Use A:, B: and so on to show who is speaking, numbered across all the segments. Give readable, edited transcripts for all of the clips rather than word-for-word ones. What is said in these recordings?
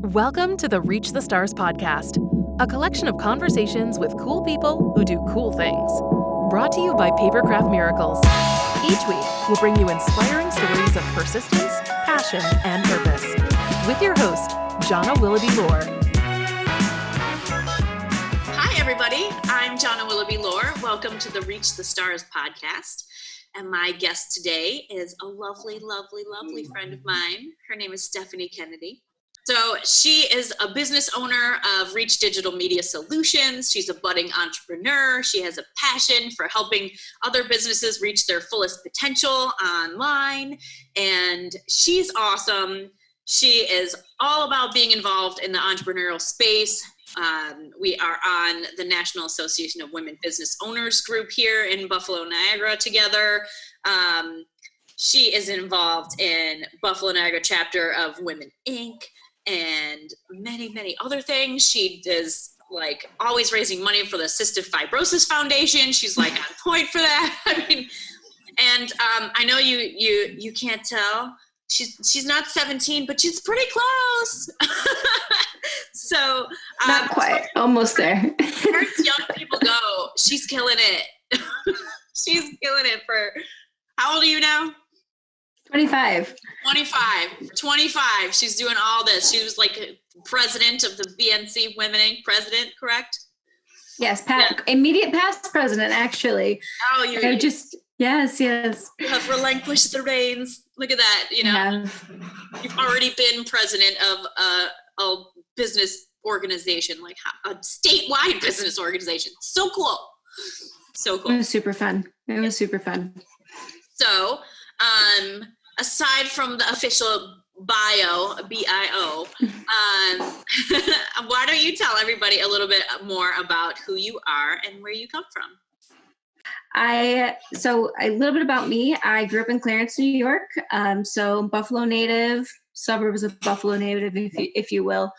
A: Welcome to the Reach the Stars podcast, a collection of conversations with cool people who do cool things. Brought to you by Papercraft Miracles. Each week, we'll bring you inspiring stories of persistence, passion, and purpose. With your host, Jonna Willoughby Lohr.
B: Hi, everybody. I'm Jonna Willoughby Lohr. Welcome to the Reach the Stars podcast. And my guest today is a lovely, lovely, lovely friend of mine. Her name is Stephanie Kennedy. So she is a business owner of Reach Digital Media Solutions. She's a budding entrepreneur. She has a passion for helping other businesses reach their fullest potential online. And she's awesome. She is all about being involved in the entrepreneurial space. We are on the National Association of Women Business Owners group here in Buffalo, Niagara together. She is involved in Buffalo, Niagara chapter of Women Inc. and many, many other things. She is like always raising money for the Cystic Fibrosis Foundation. She's like on point for that. I mean, and I know you can't tell. She's not 17, but she's pretty close. So
C: not quite, almost there.
B: As far as young people go, she's killing it. She's killing it for, how old are you now?
C: 25.
B: 25. She's doing all this. She was like president of the BNC Women Inc. president, correct?
C: Yes, immediate past president, actually.
B: Oh,
C: yes.
B: You have relinquished the reins. Look at that, You've already been president of a business organization, like a statewide business organization. So cool.
C: It was super fun.
B: So, aside from the official bio, B-I-O, why don't you tell everybody a little bit more about who you are and where you come from?
C: So a little bit about me. I grew up in Clarence, New York. So Buffalo native, suburbs of Buffalo native, if you will.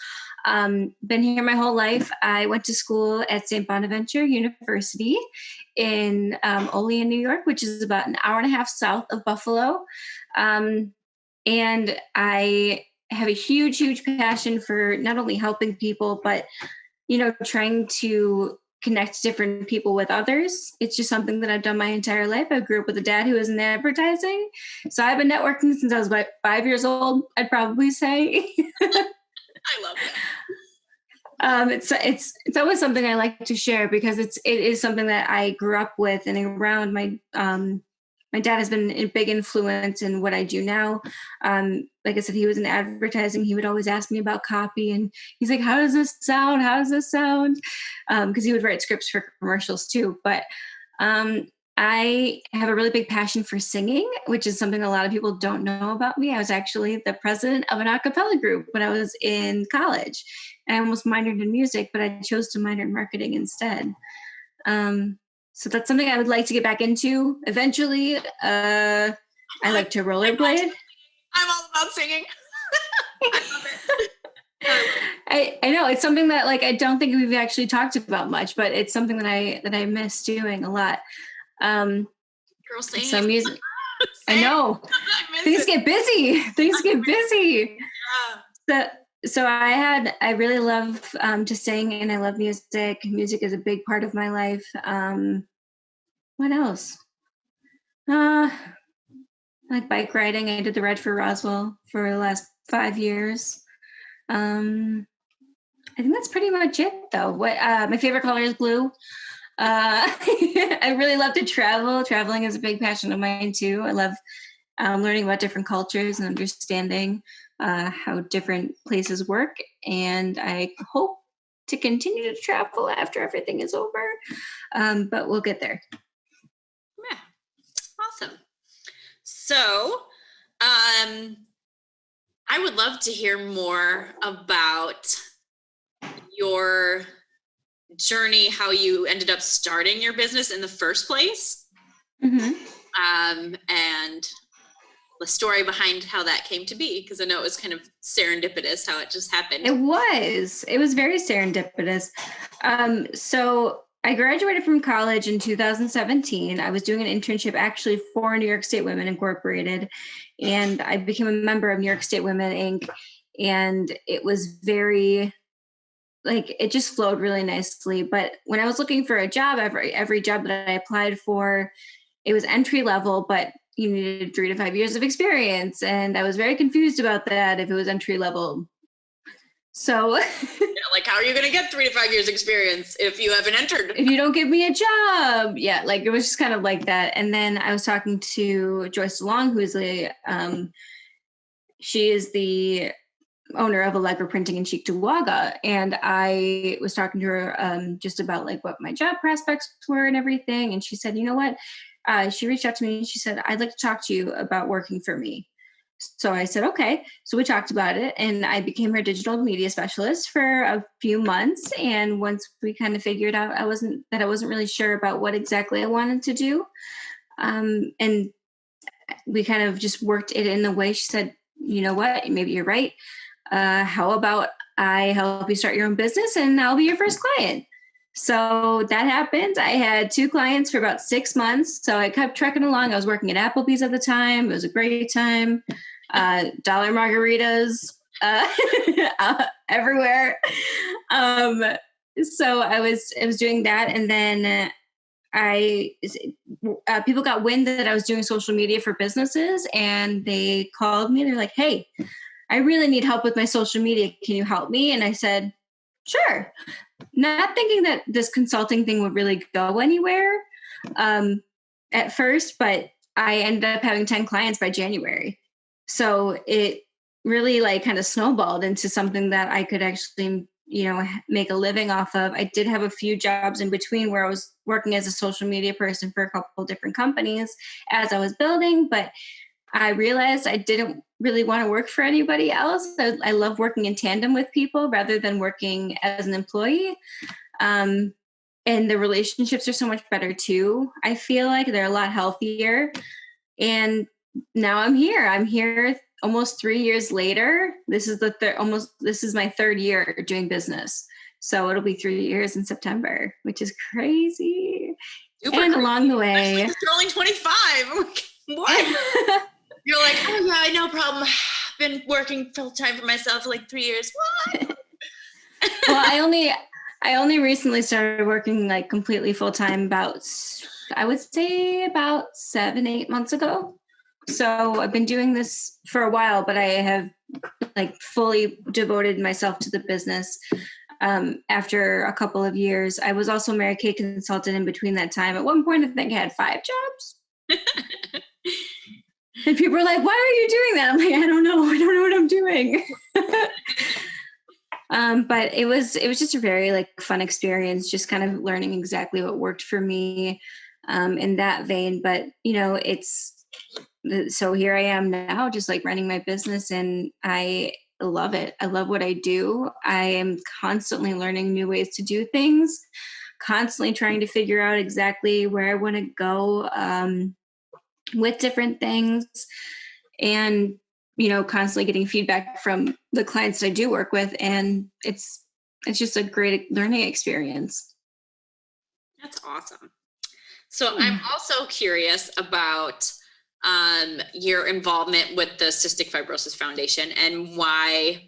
C: Been here my whole life. I went to school at St. Bonaventure University in Olean, New York, which is about an hour and a half south of Buffalo. And I have a huge, huge passion for not only helping people, but, trying to connect different people with others. It's just something that I've done my entire life. I grew up with a dad who was in advertising. So I've been networking since I was about 5 years old, I'd probably say.
B: I love that.
C: It's always something I like to share because it is something that I grew up with and around. My dad has been a big influence in what I do now. Like I said, he was in advertising. He would always ask me about copy, and he's like, "How does this sound? How does this sound?" Because he would write scripts for commercials too. But I have a really big passion for singing, which is something a lot of people don't know about me. I was actually the president of an a cappella group when I was in college. I almost minored in music, but I chose to minor in marketing instead. So that's something I would like to get back into eventually. I like to rollerblade.
B: I'm all about singing. I love it.
C: I know it's something that I don't think we've actually talked about much, but it's something that I miss doing a lot.
B: Girl, same.
C: Some music. I know. Things get busy.
B: Yeah.
C: So I really love to sing, and I love music. Music is a big part of my life. What else? I like bike riding. I did the Ride for Roswell for the last 5 years. I think that's pretty much it, though. My favorite color is blue. I really love to travel. Traveling is a big passion of mine too. I love learning about different cultures and understanding how different places work. And I hope to continue to travel after everything is over. But we'll get there.
B: Yeah. Awesome. So, I would love to hear more about your journey, how you ended up starting your business in the first place.
C: Mm-hmm.
B: And the story behind how that came to be, because I know it was kind of serendipitous how it just happened.
C: It was very serendipitous. So I graduated from college in 2017. I was doing an internship actually for New York State Women Incorporated, and I became a member of New York State Women Inc. and it was very, like, it just flowed really nicely. But when I was looking for a job, every job that I applied for, it was entry level, but you needed 3 to 5 years of experience. And I was very confused about that if it was entry level. So
B: Like, how are you going to get 3 to 5 years experience if you haven't entered?
C: if you don't give me a job, yeah, like it was just kind of like that. And then I was talking to Joyce DeLong, who's she is the owner of Allegra Printing in Cheektowaga, and I was talking to her just about like what my job prospects were and everything. And she said, you know what? She reached out to me and she said, I'd like to talk to you about working for me. So I said, okay. So we talked about it, and I became her digital media specialist for a few months. And once we kind of figured out I wasn't really sure about what exactly I wanted to do, and we kind of just worked it in the way. She said, you know what, maybe you're right. How about I help you start your own business and I'll be your first client? So that happened. I had 2 clients for about 6 months. So I kept trekking along. I was working at Applebee's at the time. It was a great time. Dollar margaritas everywhere. So I was doing that. And then people got wind that I was doing social media for businesses, and they called me. They're like, hey, I really need help with my social media. Can you help me? And I said, sure. Not thinking that this consulting thing would really go anywhere at first, but I ended up having 10 clients by January. So it really like kind of snowballed into something that I could actually, make a living off of. I did have a few jobs in between where I was working as a social media person for a couple of different companies as I was building, but I realized I didn't really want to work for anybody else. I love working in tandem with people rather than working as an employee. And the relationships are so much better too. I feel like they're a lot healthier. And now I'm here. I'm here almost 3 years later. This is this is my 3rd year doing business. So it'll be 3 years in September, which is crazy.
B: Super
C: and
B: crazy.
C: Along the way,
B: You're only 25. What? You're like, oh yeah, no problem. Been working full time for myself for like 3 years. What?
C: Well, I only recently started working like completely full time I would say about 7-8 months ago. So I've been doing this for a while, but I have like fully devoted myself to the business. After a couple of years, I was also Mary Kay consultant in between that time. At one point, I think I had 5 jobs. And people are like, why are you doing that? I'm like, I don't know what I'm doing. But it was just a very like fun experience, just kind of learning exactly what worked for me in that vein. But, so here I am now, just like running my business, and I love it. I love what I do. I am constantly learning new ways to do things, constantly trying to figure out exactly where I want to go with different things, and constantly getting feedback from the clients that I do work with, and it's just a great learning experience.
B: That's awesome. So I'm also curious about your involvement with the Cystic Fibrosis Foundation and why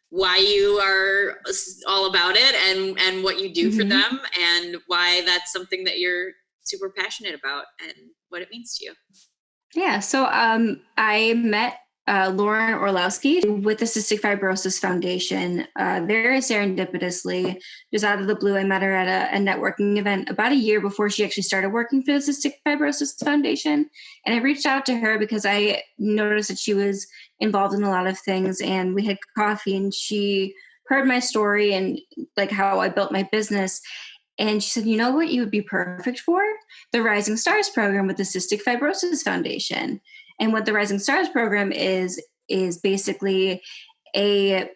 B: you are all about it and what you do for them, and why that's something that you're super passionate about and what it means to you.
C: Yeah. So I met Lauren Orlowski with the Cystic Fibrosis Foundation very serendipitously. Just out of the blue, I met her at a networking event about a year before she actually started working for the Cystic Fibrosis Foundation. And I reached out to her because I noticed that she was involved in a lot of things, and we had coffee, and she heard my story and like how I built my business. And she said, you know what you would be perfect for? The Rising Stars program with the Cystic Fibrosis Foundation. And what the Rising Stars program is basically a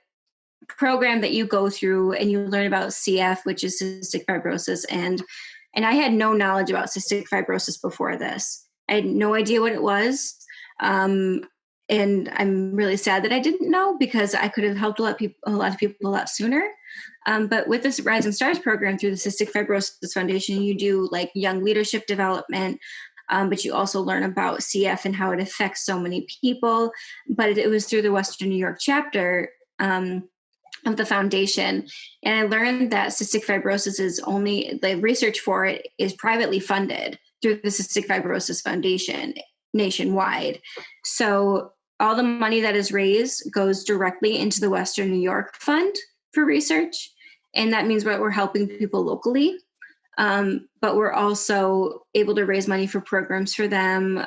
C: program that you go through and you learn about CF, which is cystic fibrosis. And I had no knowledge about cystic fibrosis before this. I had no idea what it was. And I'm really sad that I didn't know, because I could have helped a lot of people a lot sooner. But with this Rising Stars program through the Cystic Fibrosis Foundation, you do like young leadership development, but you also learn about CF and how it affects so many people. But it was through the Western New York chapter of the foundation. And I learned that cystic fibrosis is only, the research for it is privately funded through the Cystic Fibrosis Foundation nationwide. So all the money that is raised goes directly into the Western New York Fund for research. And that means we're helping people locally. But we're also able to raise money for programs for them.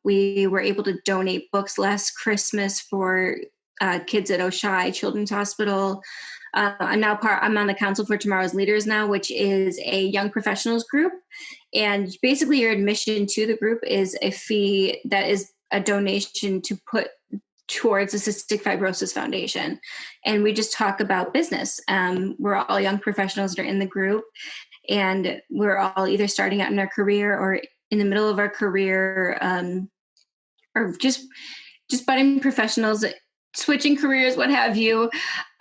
C: We were able to donate books last Christmas for kids at Oshai Children's Hospital. I'm on the Council for Tomorrow's Leaders now, which is a young professionals group. And basically your admission to the group is a fee that is a donation to put towards the Cystic Fibrosis Foundation. And we just talk about business. We're all young professionals that are in the group, and we're all either starting out in our career or in the middle of our career, or just budding professionals, switching careers, what have you.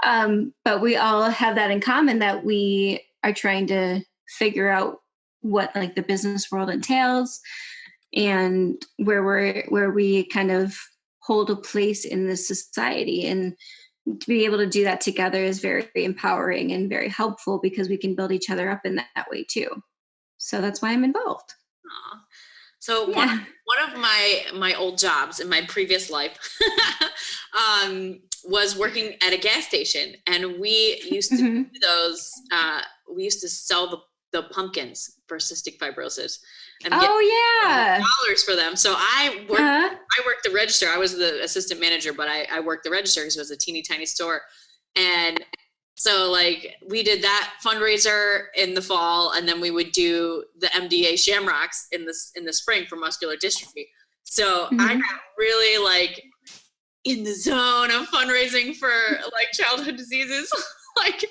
C: But we all have that in common, that we are trying to figure out what like the business world entails and where we kind of hold a place in this society. And to be able to do that together is very empowering and very helpful, because we can build each other up in that way too. So that's why I'm involved.
B: Aww. So one of my old jobs in my previous life was working at a gas station, and we used to do those. We used to sell the pumpkins for cystic fibrosis and get dollars for them. So I worked the register. I was the assistant manager, but I worked the register because it was a teeny tiny store. And so like we did that fundraiser in the fall, and then we would do the MDA Shamrocks in the spring for muscular dystrophy. So I got really like in the zone of fundraising for like childhood diseases. Like,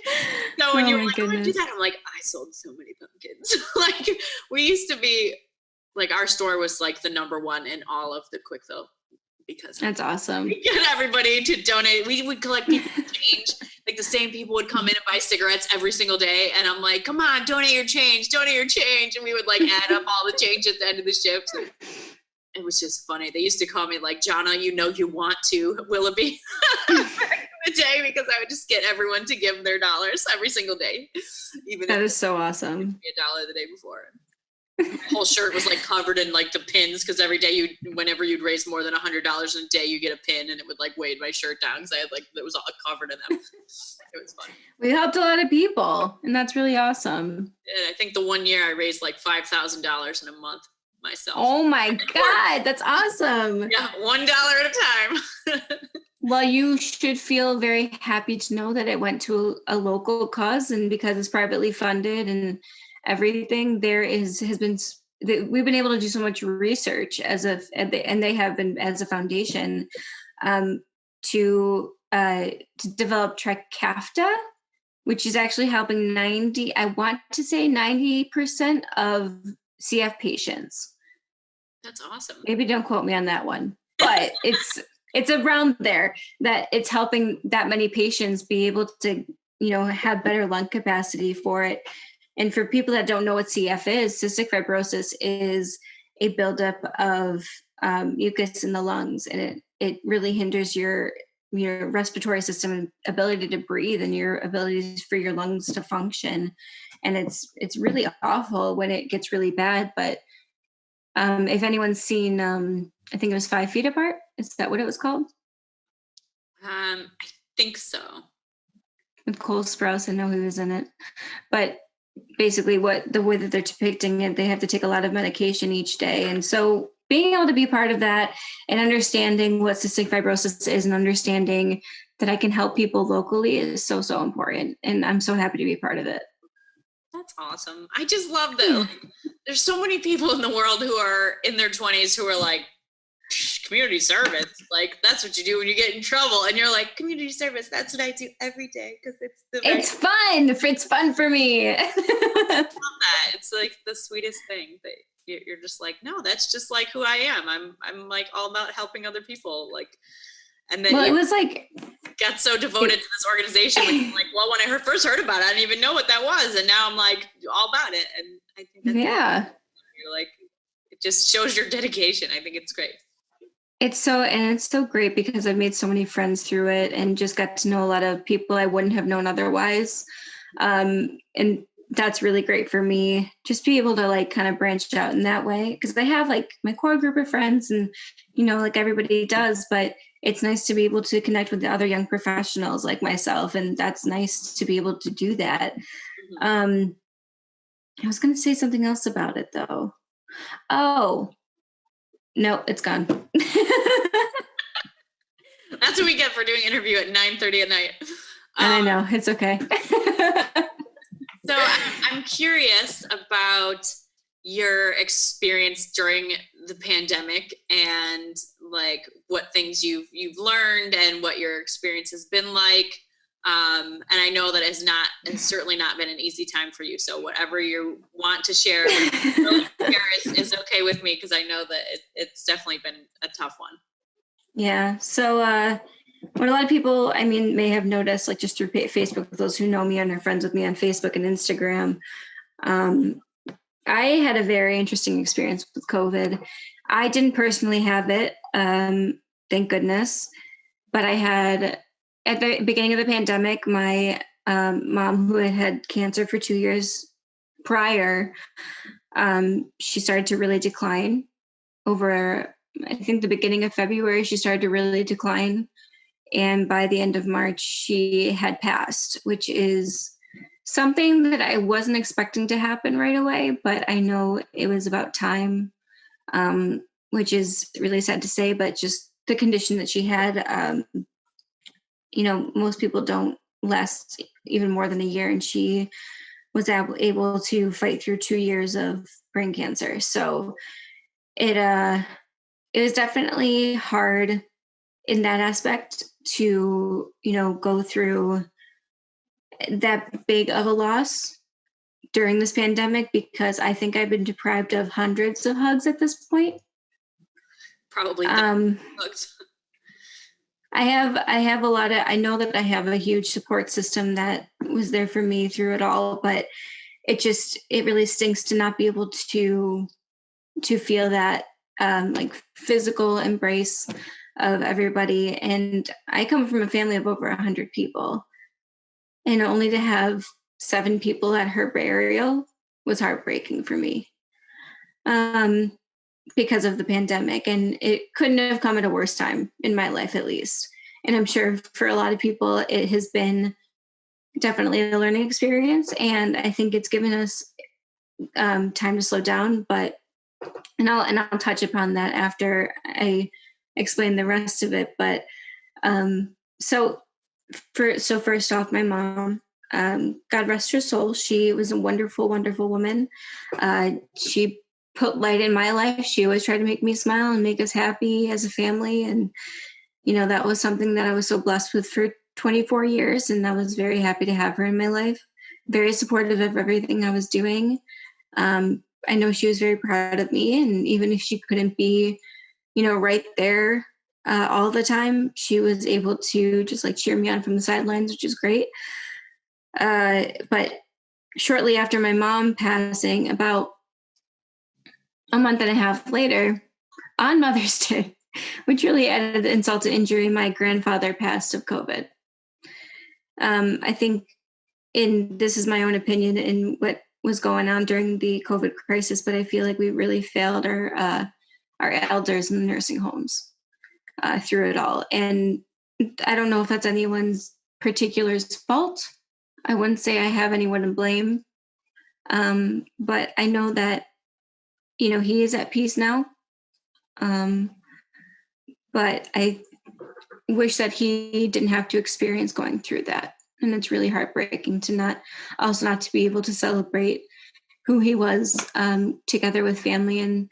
B: so when you were like, oh, I do that, I'm like, I sold so many pumpkins. Like, we used to be, like, our store was like the number one in all of the quick fill, because
C: that's awesome.
B: We get everybody to donate. We would collect people change. Like the same people would come in and buy cigarettes every single day, and I'm like, come on, donate your change, and we would like add up all the change at the end of the shift. And it was just funny. They used to call me like, Jonna, you know you want to, Willoughby. The day, because I would just get everyone to give their dollars every single day. Even
C: that is so awesome.
B: $1 the day before. My whole shirt was like covered in like the pins, because every day whenever you'd raise more than $100 in a day, you get a pin, and it would like weigh my shirt down because I had like, it was all covered in them. It was fun.
C: We helped a lot of people, and that's really awesome.
B: And I think the one year I raised like $5,000 in a month myself.
C: Oh my God, that's awesome.
B: Yeah, $1 at a time.
C: Well, you should feel very happy to know that it went to a local cause, and because it's privately funded and everything, we've been able to do so much research and they have been as a foundation to develop Trikafta, which is actually helping 90% of CF patients.
B: That's awesome.
C: Maybe don't quote me on that one, but it's around there, that it's helping that many patients be able to, have better lung capacity for it. And for people that don't know what CF is, cystic fibrosis is a buildup of mucus in the lungs, and it really hinders your respiratory system and ability to breathe, and your ability for your lungs to function. And it's really awful when it gets really bad. But if anyone's seen, I think it was 5 Feet Apart. Is that what it was called?
B: I think so.
C: With Cole Sprouse, I know he was in it. But basically the way that they're depicting it, they have to take a lot of medication each day. And so being able to be part of that and understanding what cystic fibrosis is and understanding that I can help people locally is so, so important. And I'm so happy to be part of it.
B: That's awesome. I just love that. Like, there's so many people in the world who are in their 20s who are like, community service, like that's what you do when you get in trouble, and you're like, community service, that's what I do every day, because it's fun. It's fun for me. I love that. It's like the sweetest thing that you're just like, no, that's just like who I am. I'm like all about helping other people. Like, and then
C: it was like
B: got so devoted to this organization. Like, well, when I first heard about it, I didn't even know what that was, and now I'm like all about it. And I think that's you're like, it just shows your dedication. I think it's great.
C: It's so great because I've made so many friends through it and just got to know a lot of people I wouldn't have known otherwise. And that's really great for me. Just be able to like kind of branch out in that way because I have like my core group of friends and, like everybody does, but it's nice to be able to connect with the other young professionals like myself. And that's nice to be able to do that.
B: Mhm.
C: Um, I was going to say something else about it though. Oh, no, it's gone.
B: That's what we get for doing an interview at 9:30 at night.
C: And I know it's okay.
B: So I'm curious about your experience during the pandemic and like what things you've learned and what your experience has been like. And I know that it's certainly not been an easy time for you. So whatever you want to share, is okay with me because I know that it's definitely been a tough one.
C: Yeah. So what a lot of people, may have noticed, like just through Facebook, those who know me and are friends with me on Facebook and Instagram, I had a very interesting experience with COVID. I didn't personally have it, thank goodness, but I had at the beginning of the pandemic, my mom, who had cancer for 2 years prior, she started to really decline over, I think, the beginning of February. She started to really decline. And by the end of March, she had passed, which is something that I wasn't expecting to happen right away, but I know it was about time, which is really sad to say, but just the condition that she had, most people don't last even more than a year. And she was able to fight through 2 years of brain cancer. So it was definitely hard in that aspect to, go through that big of a loss during this pandemic because I think I've been deprived of hundreds of hugs at this point.
B: Probably.
C: I have a lot of, I know that I have a huge support system that was there for me through it all, but it really stinks to not be able to feel that like physical embrace of everybody. And I come from a family of over 100 people, and only to have 7 people at her burial was heartbreaking for me, because of the pandemic. And it couldn't have come at a worse time in my life, at least. And I'm sure for a lot of people, it has been definitely a learning experience. And I think it's given us time to slow down. And I'll touch upon that after I explain the rest of it. But so first off, my mom, God rest her soul, she was a wonderful, wonderful woman. She put light in my life. She always tried to make me smile and make us happy as a family. And, that was something that I was so blessed with for 24 years. And I was very happy to have her in my life, very supportive of everything I was doing. I know she was very proud of me. And even if she couldn't be, right there all the time, she was able to just like cheer me on from the sidelines, which is great. But shortly after my mom passing, about a month and a half later, on Mother's Day, which really added insult to injury, my grandfather passed of COVID. I think, this is my own opinion in what was going on during the COVID crisis, but I feel like we really failed our elders in the nursing homes through it all. And I don't know if that's anyone's particular's fault. I wouldn't say I have anyone to blame. But I know that, he is at peace now. But I wish that he didn't have to experience going through that. And it's really heartbreaking to not to be able to celebrate who he was, together with family. And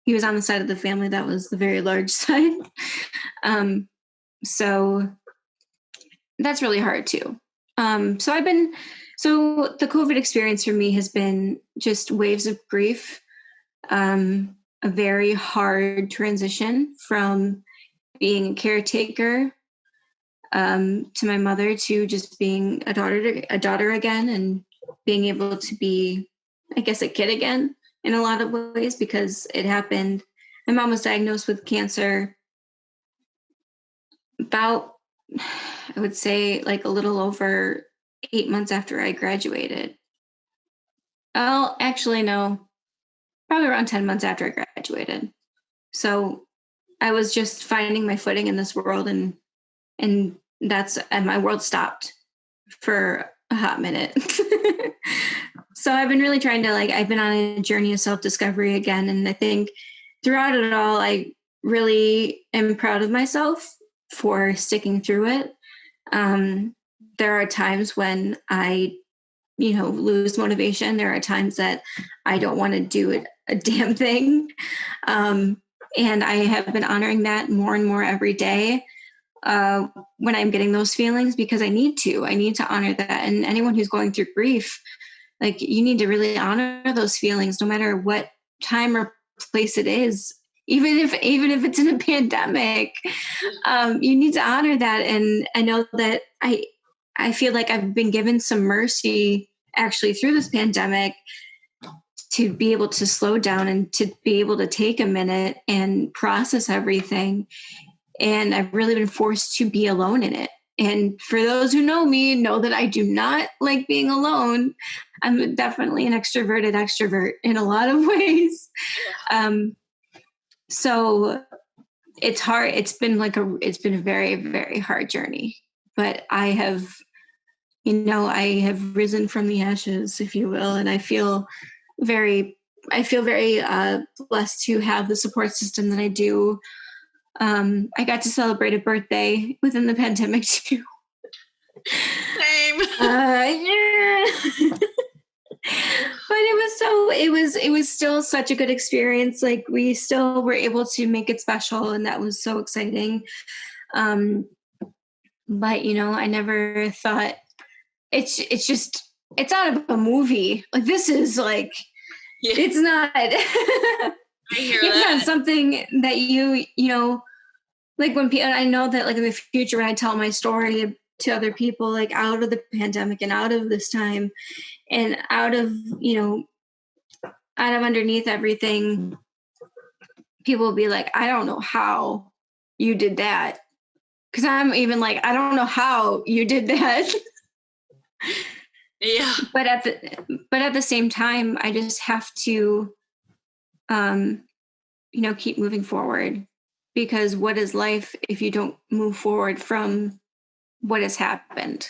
C: he was on the side of the family that was the very large side. So that's really hard too. So the COVID experience for me has been just waves of grief, a very hard transition from being a caretaker to my mother to just being a daughter again, and being able to be, I guess, a kid again in a lot of ways, because it happened. My mom was diagnosed with cancer about, I would say, like a little over 8 months after I graduated. Oh, actually, no, probably around 10 months after I graduated. So I was just finding my footing in this world, and my world stopped for a hot minute. So I've been really trying to, like, I've been on a journey of self-discovery again. And I think throughout it all, I really am proud of myself for sticking through it. There are times when I, lose motivation. There are times that I don't want to do a damn thing. And I have been honoring that more and more every day when I'm getting those feelings, because I need to honor that. And anyone who's going through grief, like, you need to really honor those feelings, no matter what time or place it is. Even if it's in a pandemic, you need to honor that. And I know that I feel like I've been given some mercy actually through this pandemic to be able to slow down and to be able to take a minute and process everything. And I've really been forced to be alone in it. And for those who know me, know that I do not like being alone. I'm definitely an extroverted extrovert in a lot of ways. So it's hard. It's been a very, very hard journey, but I have risen from the ashes, if you will. And I feel very blessed to have the support system that I do. I got to celebrate a birthday within the pandemic too.
B: Same.
C: Yeah. But it was still such a good experience. Like, we still were able to make it special, and that was so exciting. But I never thought it's out of a movie. Like, this is like,
B: Yeah.
C: it's not.
B: I hear
C: it's
B: that.
C: not something that like, when people, I know that, like, in the future, when I tell my story to other people, like, out of the pandemic and out of this time and out of underneath everything, people will be like, I don't know how you did that. Because I'm even like, I don't know how you did that.
B: Yeah.
C: But at the same time, I just have to, keep moving forward. Because what is life if you don't move forward from what has happened?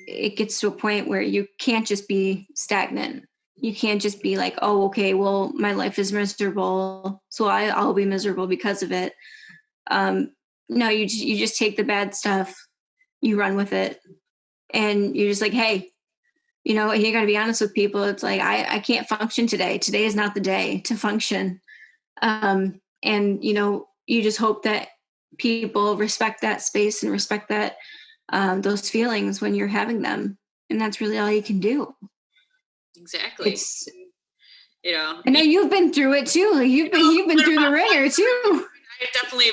C: It gets to a point where you can't just be stagnant. You can't just be like, oh, okay, well, my life is miserable, so I'll be miserable because of it. No, you just take the bad stuff, you run with it, and you're just like, hey, you got to be honest with people. It's like, I can't function today. Today is not the day to function. And you just hope that people respect that space and respect that those feelings when you're having them, and that's really all you can do.
B: Exactly.
C: I know you've been through it too. You've been through the ringer too.
B: I definitely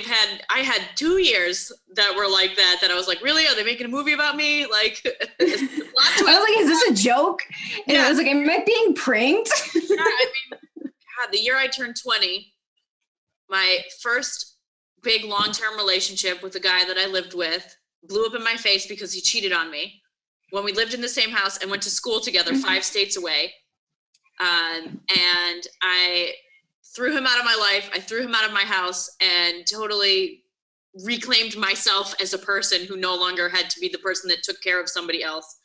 B: I had 2 years that were like that I was like, really? Are they making a movie about me? Like,
C: I was like, is this a joke? And I was like, am I being pranked?
B: Yeah, I mean, God, the year I turned 20, my first big long-term relationship with the guy that I lived with blew up in my face because he cheated on me when we lived in the same house and went to school together 5 states away. And I threw him out of my life. I threw him out of my house and totally reclaimed myself as a person who no longer had to be the person that took care of somebody else.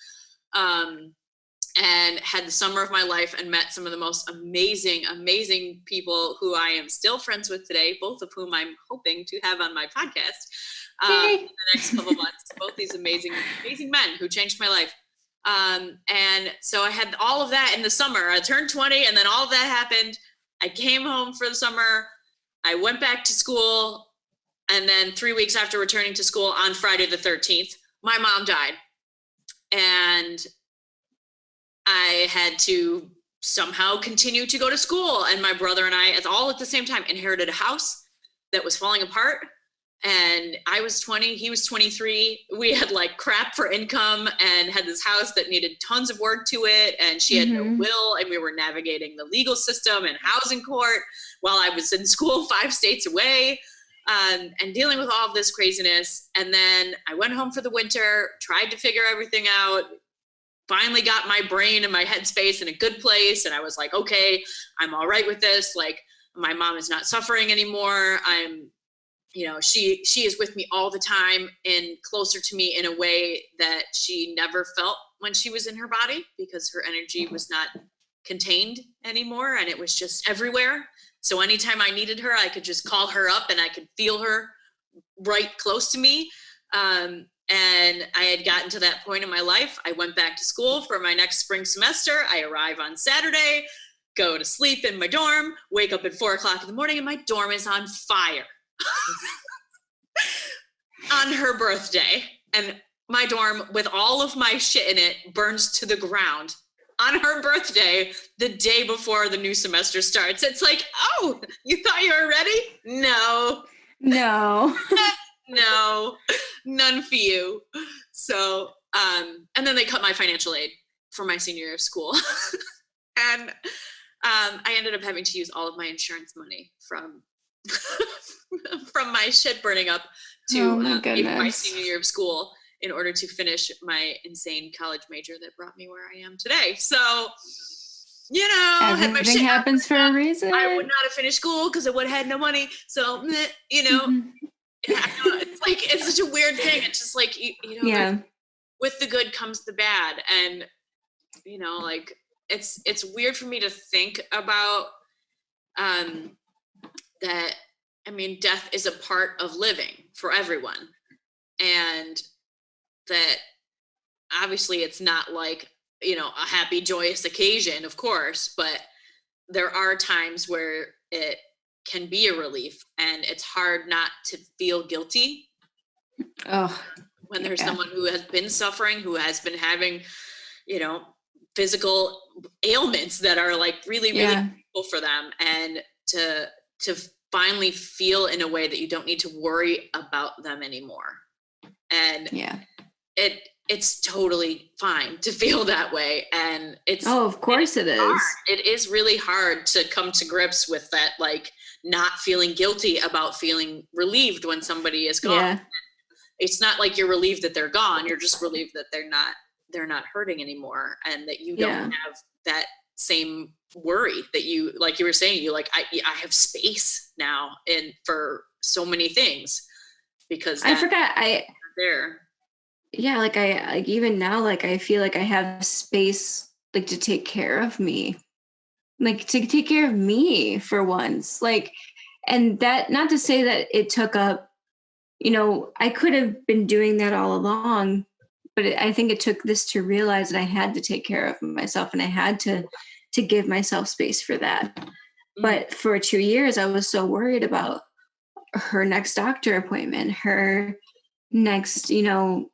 B: And had the summer of my life and met some of the most amazing, amazing people who I am still friends with today, both of whom I'm hoping to have on my podcast in the next couple months. Both these amazing, amazing men who changed my life. And so I had all of that in the summer. I turned 20 and then all of that happened. I came home for the summer. I went back to school. And then 3 weeks after returning to school on Friday the 13th, my mom died. And I had to somehow continue to go to school. And my brother and I, all at the same time, inherited a house that was falling apart. And I was 20, he was 23. We had like crap for income and had this house that needed tons of work to it. And she had no will. And we were navigating the legal system and housing court while I was in school 5 states away. and dealing with all of this craziness. And then I went home for the winter, tried to figure everything out, finally got my brain and my headspace in a good place. And I was like, okay, I'm all right with this. Like, my mom is not suffering anymore. She is with me all the time and closer to me in a way that she never felt when she was in her body, because her energy was not contained anymore and it was just everywhere. So anytime I needed her, I could just call her up and I could feel her right close to me. And I had gotten to that point in my life. I went back to school for my next spring semester. I arrive on Saturday, go to sleep in my dorm, wake up at 4:00 in the morning, and my dorm is on fire on her birthday. And my dorm, with all of my shit in it, burns to the ground on her birthday, the day before the new semester starts. It's like, oh, you thought you were ready? No. No, none for you. So, and then they cut my financial aid for my senior year of school. And I ended up having to use all of my insurance money from my shit burning up to pay for my senior year of school in order to finish my insane college major that brought me where I am today. So,
C: everything happens for a reason.
B: I would not have finished school because I would have had no money. So, it's such a weird thing. It's just like, like, with the good comes the bad. And, it's weird for me to think about that. I mean, death is a part of living for everyone. And that obviously it's not like, a happy, joyous occasion, of course, but there are times where it can be a relief, and it's hard not to feel guilty when there's someone who has been suffering, who has been having, physical ailments that are like really, really painful for them, and to finally feel in a way that you don't need to worry about them anymore. And it's totally fine to feel that way. And
C: of course it is.
B: Hard. It is really hard to come to grips with that, like, not feeling guilty about feeling relieved when somebody is gone. Yeah. It's not like you're relieved that they're gone. You're just relieved that they're not hurting anymore, and that you don't have that same worry that you, like you were saying, I have space now and for so many things, because
C: I forgot
B: there.
C: Yeah. Like even now, like, I feel like I have space, like, to take care of me, like, to take care of me for once. Like, and that, not to say that it took up, I could have been doing that all along, but I think it took this to realize that I had to take care of myself, and I had to give myself space for that. Mm-hmm. But for 2 years, I was so worried about her next doctor appointment, her next, her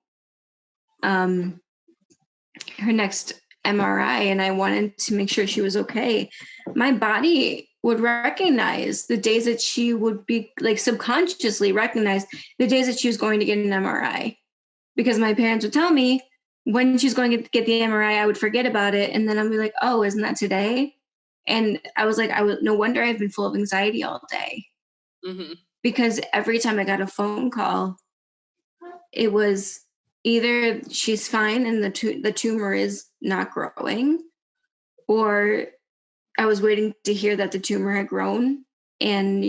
C: next MRI, and I wanted to make sure she was okay. My body would recognize the days that she would be, like, subconsciously recognize the days that she was going to get an MRI, because my parents would tell me when she's going to get the MRI, I would forget about it. And then I'd be like, oh, isn't that today? And I was like, no wonder I've been full of anxiety all day. Mm-hmm. Because every time I got a phone call, it was either she's fine and the tumor is not growing, or I was waiting to hear that the tumor had grown. And,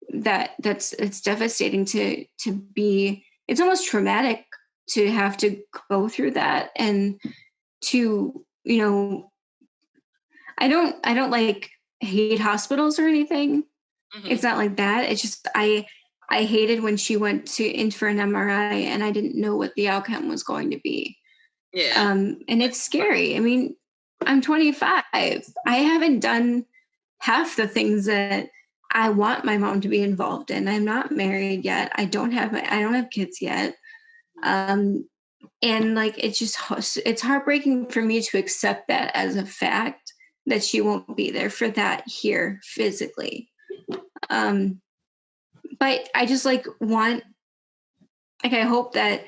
C: it's devastating to be, it's almost traumatic to have to go through that. And to, I don't like hate hospitals or anything. Mm-hmm. It's not like that. It's just, I hated when she went in for an MRI and I didn't know what the outcome was going to be. Yeah. And it's scary. I mean, I'm 25. I haven't done half the things that I want my mom to be involved in. I'm not married yet. I don't have kids yet. And like, it's heartbreaking for me to accept that as a fact, that she won't be there for that here physically. But I just I hope that,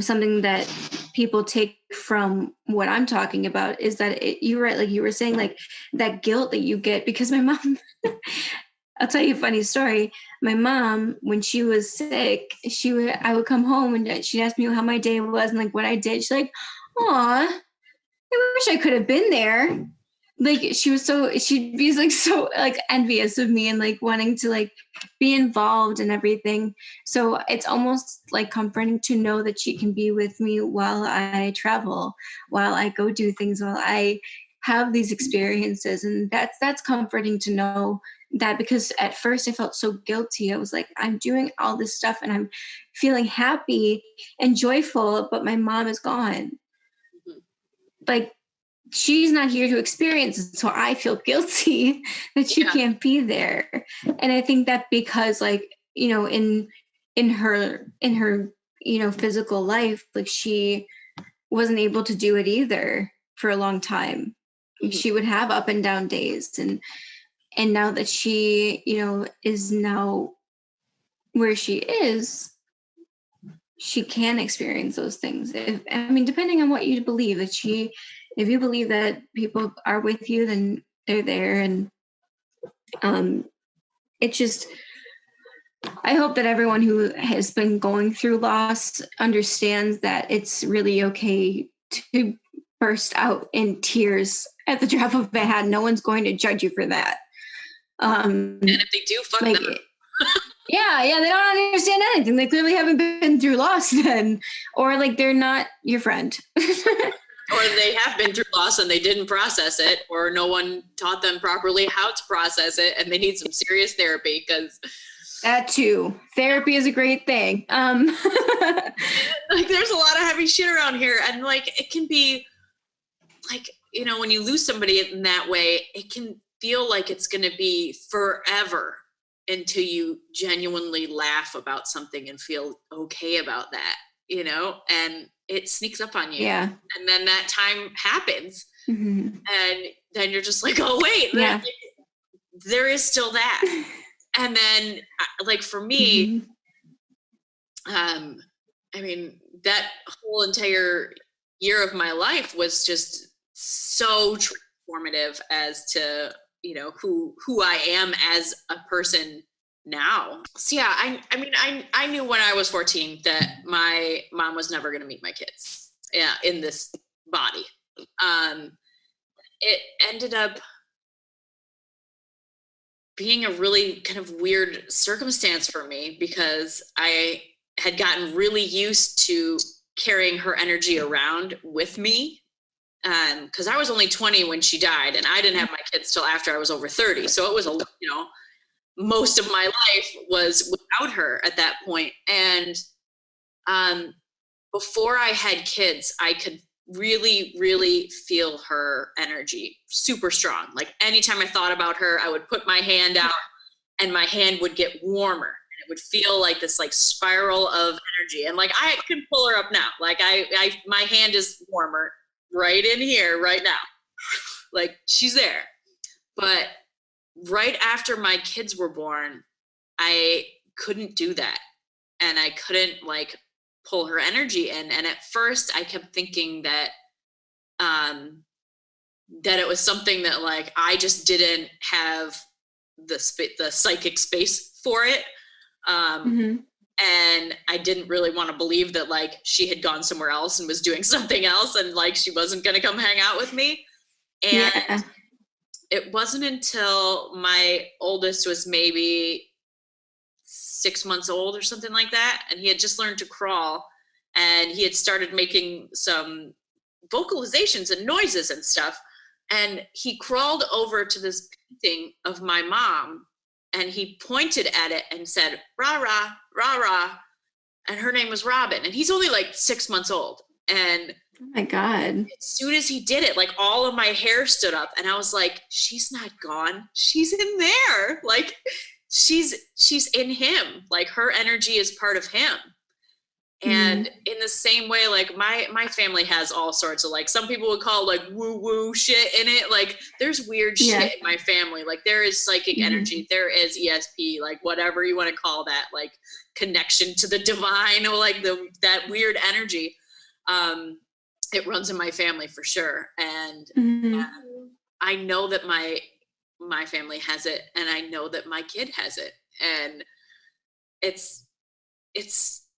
C: something that people take from what I'm talking about is that you're right. Like you were saying, like that guilt that you get, because my mom, I'll tell you a funny story. My mom, when she was sick, I would come home and she'd ask me how my day was and like what I did. She's like, "Aw, I wish I could have been there." Like she'd be like so like envious of me and like wanting to like be involved in everything. So it's almost like comforting to know that she can be with me while I travel, while I go do things, while I have these experiences. And that's comforting to know that, because at first I felt so guilty. I was like, I'm doing all this stuff and I'm feeling happy and joyful, but my mom is gone. Like, she's not here to experience it, so I feel guilty that she can't be there. And I think that because like, you know, in her you know, physical life, like she wasn't able to do it either for a long time. She would have up and down days, and now that she, you know, is now where she is, she can experience those things. I mean, depending on what you believe, if you believe that people are with you, then they're there. And it's just, I hope that everyone who has been going through loss understands that it's really okay to burst out in tears at the drop of a hat. No one's going to judge you for that.
B: And if they do, fuck
C: like,
B: them.
C: yeah, they don't understand anything. They clearly haven't been through loss then, or like they're not your friend.
B: Or they have been through loss and they didn't process it, or no one taught them properly how to process it, and they need some serious therapy, because
C: that too. Therapy is a great thing.
B: Like, there's a lot of heavy shit around here, and like it can be like, you know, when you lose somebody in that way, it can feel like it's going to be forever until you genuinely laugh about something and feel okay about that, you know, and it sneaks up on you.
C: Yeah.
B: And then that time happens.
C: Mm-hmm.
B: And then you're just like, oh, wait, there is still that. And then like for me, I mean, that whole entire year of my life was just so transformative as to, you know, who I am as a person now. So yeah, I mean, I knew when I was 14 that my mom was never going to meet my kids in this body. It ended up being a really kind of weird circumstance for me, because I had gotten really used to carrying her energy around with me. Because I was only 20 when she died, and I didn't have my kids till after I was over 30. So it was you know, most of my life was without her at that point. And before I had kids, I could really, really feel her energy super strong. Like anytime I thought about her, I would put my hand out and my hand would get warmer. And it would feel like this like spiral of energy. And like I can pull her up now. Like my hand is warmer right in here right now. Like she's there. But right after my kids were born, I couldn't do that. And I couldn't like pull her energy in. And at first I kept thinking that that it was something that like I just didn't have the psychic space for it. And I didn't really want to believe that like she had gone somewhere else and was doing something else, and like she wasn't going to come hang out with me. And it wasn't until my oldest was maybe 6 months old or something like that, and he had just learned to crawl, and he had started making some vocalizations and noises and stuff. And he crawled over to this painting of my mom, and he pointed at it and said, "Rah, rah, rah, rah." And her name was Robin. And he's only like 6 months old. And
C: oh my God.
B: As soon as he did it, like all of my hair stood up. And I was like, she's not gone. She's in there. Like she's in him. Like her energy is part of him. And in the same way, like my family has all sorts of like, some people would call like woo woo shit in it. Like there's weird shit in my family. Like there is psychic energy, there is ESP, like whatever you want to call that, like connection to the divine, or like that weird energy. It runs in my family for sure. And I know that my my family has it, and I know that my kid has it. And it's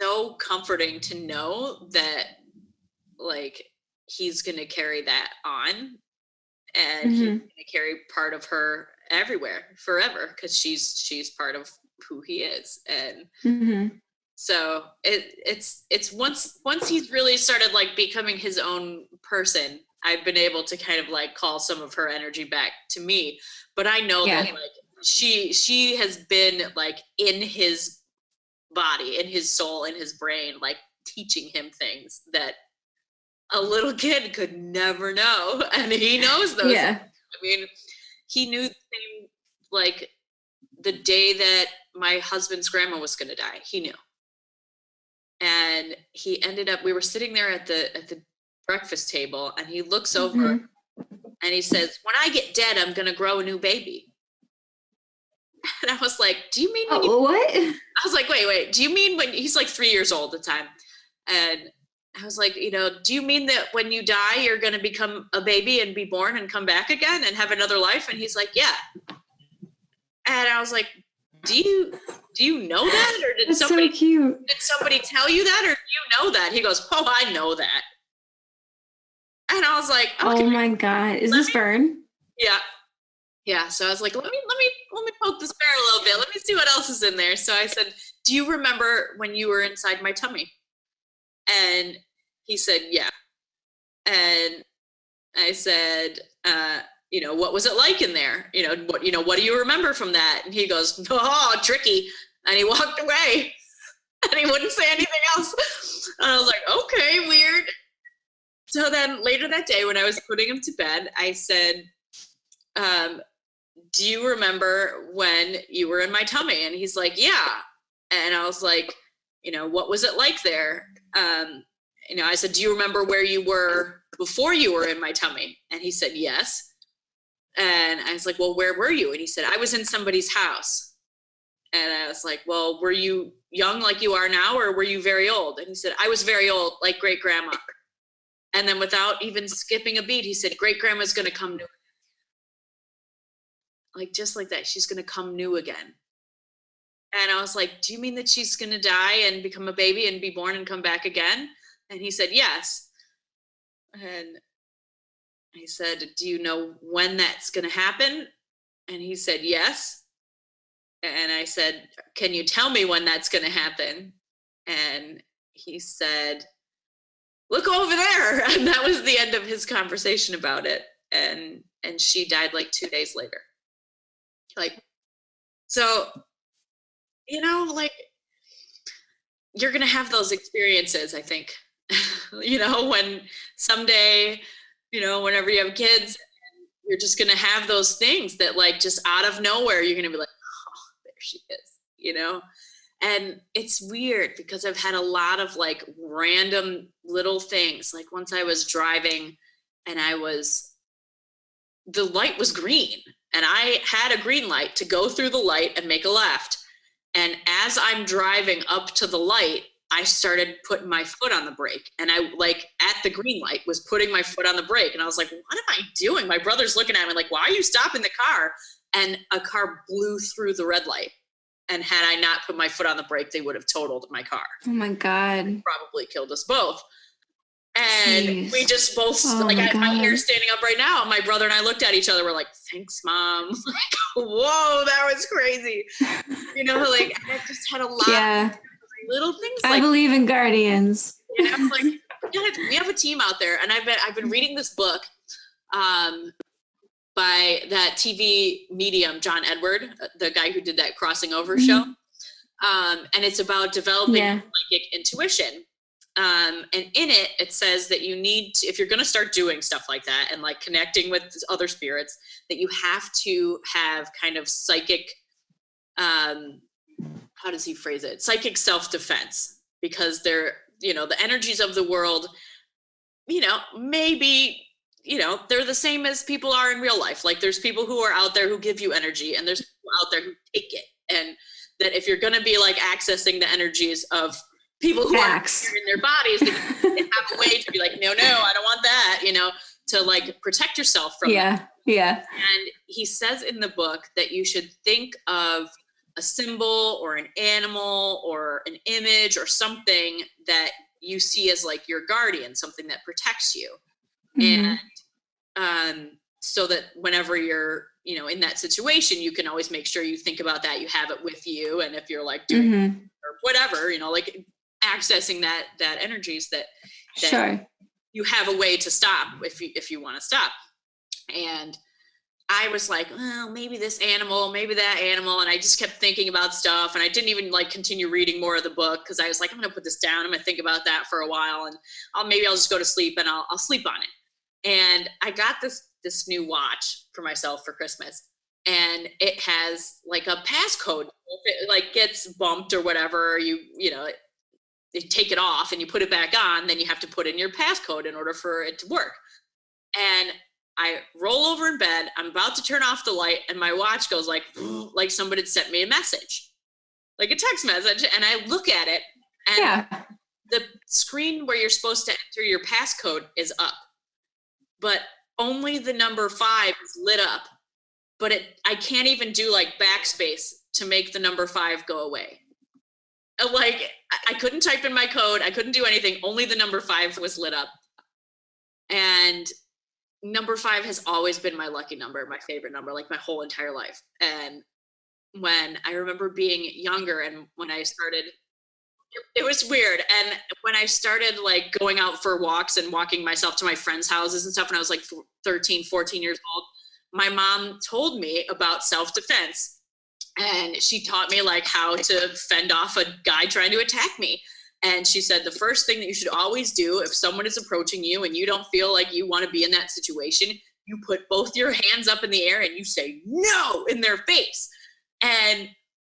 B: so comforting to know that like he's going to carry that on, and he's going to carry part of her everywhere forever, because she's part of who he is. And so it's once he's really started like becoming his own person, I've been able to kind of like call some of her energy back to me. But I know that like she has been like in his body, in his soul, in his brain, like teaching him things that a little kid could never know. And he knows those things. I mean, he knew the same, like the day that my husband's grandma was going to die, he knew. And he ended up, we were sitting there at the breakfast table, and he looks over and he says, when I get dead, I'm going to grow a new baby. And I was like, do you mean
C: what?
B: I was like, wait, do you mean when he's like 3 years old at the time? And I was like, do you mean that when you die, you're going to become a baby and be born and come back again and have another life? And he's like, yeah. And I was like, do you know that? Or did somebody tell you that? Or do you know that? He goes, oh, I know that. And I was like, okay.
C: Oh my God. Is this Vern?
B: Yeah. Yeah. So I was like, let me poke this bear a little bit. Let me see what else is in there. So I said, do you remember when you were inside my tummy? And he said, yeah. And I said, what was it like in there? What do you remember from that? And he goes, oh, tricky. And he walked away, and he wouldn't say anything else. And I was like, okay, weird. So then later that day, when I was putting him to bed, I said, do you remember when you were in my tummy? And he's like, yeah. And I was like, what was it like there? I said, do you remember where you were before you were in my tummy? And he said, yes. And I was like, well, where were you? And he said, I was in somebody's house. And I was like, well, were you young like you are now, or were you very old? And he said, I was very old, like great grandma. And then without even skipping a beat, he said, great grandma's going to come new. Like, just like that. She's going to come new again. And I was like, do you mean that she's going to die and become a baby and be born and come back again? And he said, yes. And I said, do you know when that's going to happen? And he said, yes. And I said, can you tell me when that's going to happen? And he said, look over there. And that was the end of his conversation about it. And she died like 2 days later. Like, so, like, you're going to have those experiences, I think, when someday, whenever you have kids, you're just going to have those things that like just out of nowhere, you're going to be like, oh, there she is, and it's weird because I've had a lot of like random little things. Like once I was driving and the light was green and I had a green light to go through the light and make a left. And as I'm driving up to the light, I started putting my foot on the brake, and I like at the green light was putting my foot on the brake. And I was like, what am I doing? My brother's looking at me like, why are you stopping the car? And a car blew through the red light. And had I not put my foot on the brake, they would have totaled my car.
C: Oh my God.
B: Probably killed us both. And
C: Jeez.
B: We just both, my hair's standing up right now. My brother and I looked at each other. We're like, thanks, Mom. Like, whoa, that was crazy. I just had a lot of little things.
C: I believe in guardians.
B: Like, we have a team out there. And I've been reading this book by that TV medium, John Edward, the guy who did that Crossing Over show. And it's about developing psychic intuition. And in it, it says that you need to, if you're going to start doing stuff like that and like connecting with other spirits, that you have to have kind of psychic, how does he phrase it? Psychic self-defense, because they're, the energies of the world, maybe, they're the same as people are in real life. Like there's people who are out there who give you energy, and there's people out there who take it. And that if you're going to be like accessing the energies of people who are in their bodies, they have a way to be like, no, I don't want that, to like protect yourself from that.
C: Yeah.
B: And he says in the book that you should think of a symbol or an animal or an image or something that you see as like your guardian, something that protects you.
C: Mm-hmm.
B: And so that whenever you're, in that situation, you can always make sure you think about that, you have it with you. And if you're like doing or whatever, like accessing that energies that
C: Sure.
B: you have a way to stop if you want to stop. And I was like, well, maybe this animal, maybe that animal. And I just kept thinking about stuff. And I didn't even like continue reading more of the book because I was like, I'm going to put this down. I'm going to think about that for a while. And maybe I'll just go to sleep and I'll sleep on it. And I got this new watch for myself for Christmas. And it has like a passcode. If it like gets bumped or whatever, you take it off and you put it back on, then you have to put in your passcode in order for it to work. And I roll over in bed, I'm about to turn off the light, and my watch goes like somebody had sent me a message, like a text message. And I look at it, and the screen where you're supposed to enter your passcode is up, but only the number 5 is lit up. But I can't even do like backspace to make the number 5 go away. Like I couldn't type in my code, I couldn't do anything. Only the number 5 was lit up. And number 5 has always been my lucky number, my favorite number, like my whole entire life. And when I remember being younger and when I started, it was weird. And when I started like going out for walks and walking myself to my friends' houses and stuff, when I was like 13, 14 years old, my mom told me about self-defense. And she taught me like how to fend off a guy trying to attack me. And she said, the first thing that you should always do if someone is approaching you and you don't feel like you want to be in that situation, you put both your hands up in the air and you say no in their face. And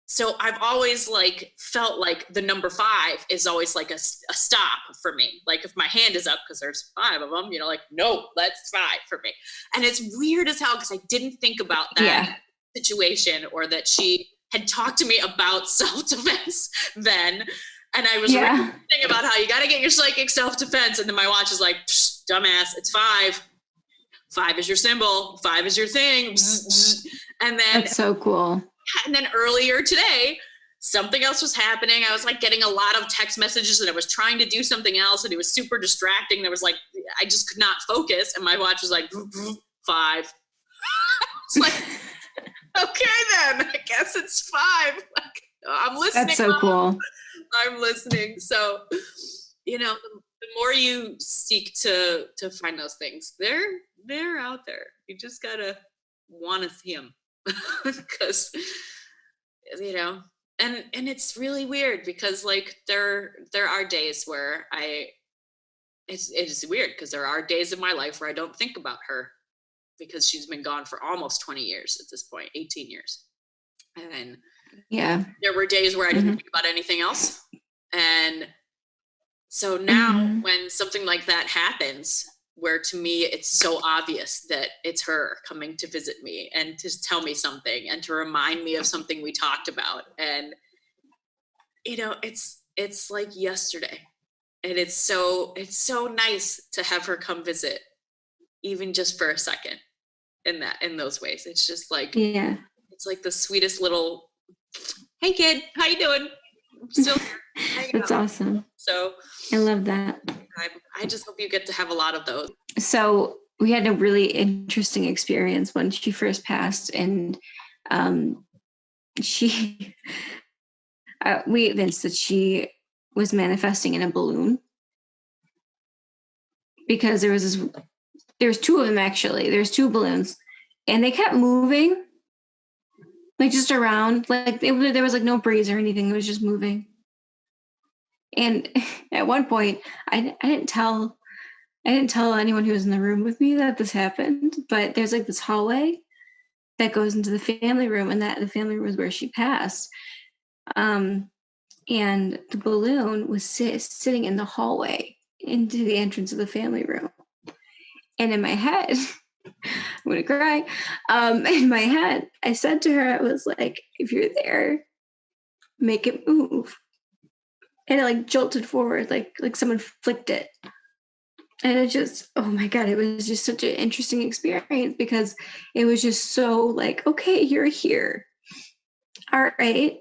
B: so I've always like felt like the number 5 is always like a stop for me. Like if my hand is up, because there's 5 of them, like, no, that's 5 for me. And it's weird as hell because I didn't think about that situation, or that she had talked to me about self-defense then. And I was thinking about how you got to get your psychic self-defense. And then my watch is like, dumbass, it's 5. 5 is your symbol. 5 is your thing. And then
C: that's so cool.
B: And then earlier today, something else was happening. I was like getting a lot of text messages and I was trying to do something else and it was super distracting. There was like, I just could not focus. And my watch was like 5. It's like, okay, then I guess it's 5. Like, I'm listening.
C: That's so cool.
B: I'm listening. So, the more you seek to find those things, they're out there. You just gotta want to see them, because and it's really weird because like there are days where it's weird because there are days in my life where I don't think about her because she's been gone for almost 20 years at this point, 18 years. And there were days where I didn't think about anything else. And so now when something like that happens, where to me it's so obvious that it's her coming to visit me and to tell me something and to remind me of something we talked about. And, it's like yesterday. And it's so nice to have her come visit, even just for a second in those ways. It's just like, it's like the sweetest little, hey kid, how you doing? I'm still here.
C: That's awesome.
B: So
C: I love that.
B: I just hope you get to have a lot of those.
C: So we had a really interesting experience when she first passed, and we evinced that she was manifesting in a balloon, because there's 2 of them actually. There's 2 balloons, and they kept moving, like just around, like there was like no breeze or anything. It was just moving. And at one point, I didn't tell anyone who was in the room with me that this happened, but there's like this hallway that goes into the family room, and that the family room is where she passed. And the balloon was sitting in the hallway into the entrance of the family room. And in my head, I'm gonna cry. In my head, I said to her, I was like, if you're there, make it move. And it like jolted forward, like someone flicked it. And it just, oh my God, it was just such an interesting experience because it was just so like, okay, you're here. All right.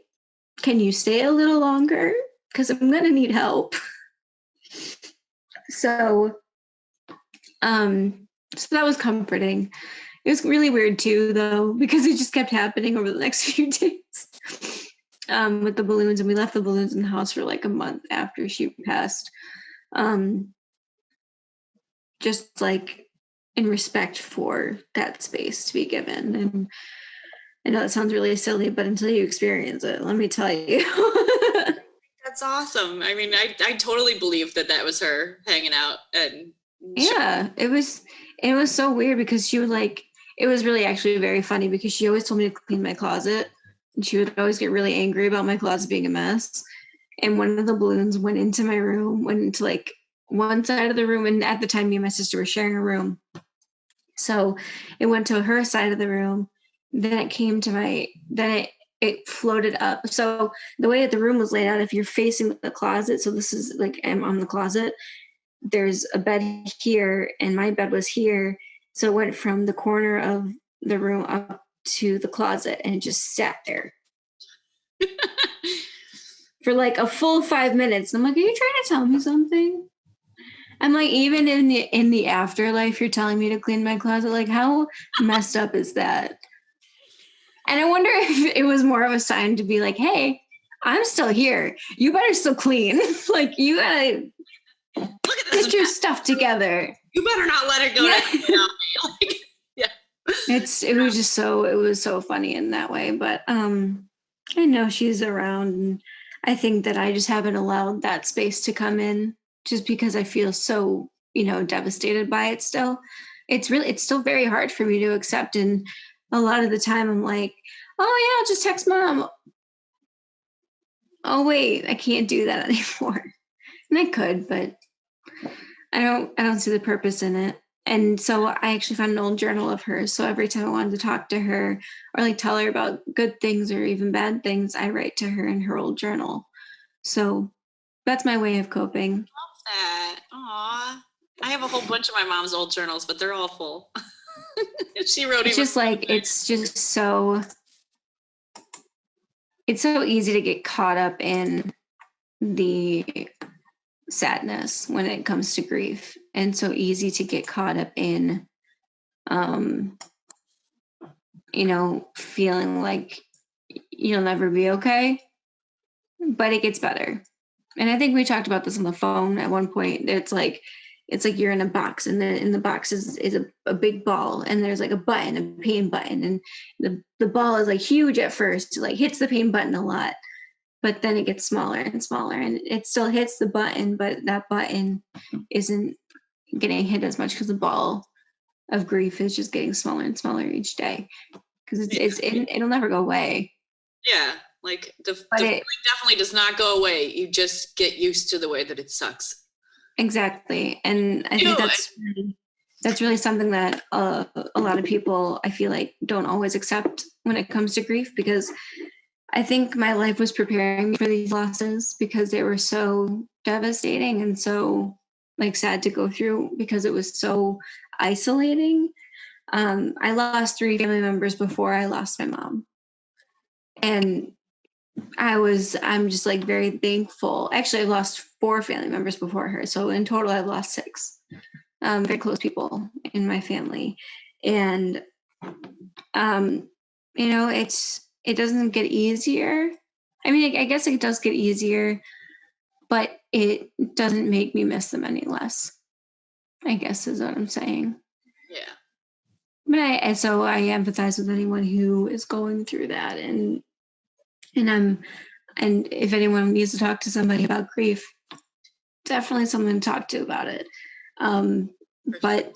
C: Can you stay a little longer? Because I'm going to need help. So, so that was comforting. It was really weird too, though, because it just kept happening over the next few days with the balloons. And we left the balloons in the house for like a month after she passed. Just like in respect for that space to be given. And I know it sounds really silly, but until you experience it, let me tell you.
B: That's awesome. I mean, I totally believe that was her hanging out and
C: Yeah, it was so weird because she would like, it was really actually very funny because she always told me to clean my closet and she would always get really angry about my closet being a mess. And one of the balloons went into my room, went into like one side of the room. And at the time, me and my sister were sharing a room. So it went to her side of the room. Then it came to it floated up. So the way that the room was laid out, if you're facing the closet, so this is like I'm on the closet, there's a bed here and my bed was here. So it went from the corner of the room up to the closet and it just sat there for like a full 5 minutes. I'm like, are you trying to tell me something? I'm like, even in the afterlife, you're telling me to clean my closet. Like, how messed up is that? And I wonder if it was more of a sign to be like, hey, I'm still here. You better still clean. Like, you gotta get your stuff together.
B: You better not let it go down without me. Like, yeah.
C: It was so funny in that way. But I know she's around, and I think that I just haven't allowed that space to come in just because I feel so, devastated by it still. It's still very hard for me to accept. And a lot of the time I'm like, oh yeah, I'll just text mom. Oh wait, I can't do that anymore. And I could, but I don't see the purpose in it. And so I actually found an old journal of hers. So every time I wanted to talk to her or like tell her about good things or even bad things, I write to her in her old journal. So that's my way of coping.
B: Love that. Aw. I have a whole bunch of my mom's old journals, but they're all full. She wrote
C: it's so easy to get caught up in the sadness when it comes to grief, and so easy to get caught up in feeling like you'll never be okay, but it gets better. And I think we talked about this on the phone at one point. It's like you're in a box, and then in the box is a big ball, and there's like a button, a pain button, and the ball is like huge at first, like hits the pain button a lot, but then it gets smaller and smaller, and it still hits the button, but that button isn't getting hit as much because the ball of grief is just getting smaller and smaller each day because it'll never go away.
B: Yeah, like the feeling definitely does not go away. You just get used to the way that it sucks.
C: Exactly. And I think that's really something that a lot of people, I feel like, don't always accept when it comes to grief, because I think my life was preparing me for these losses because they were so devastating and so like sad to go through because it was so isolating. I lost 3 family members before I lost my mom. And I'm just like very thankful. Actually, I've lost 4 family members before her. So in total, I've lost 6 very close people in my family. And, it doesn't get easier. I mean, I guess it does get easier, but it doesn't make me miss them any less, I guess is what I'm saying.
B: Yeah.
C: But I empathize with anyone who is going through that. And if anyone needs to talk to somebody about grief, definitely someone to talk to about it. But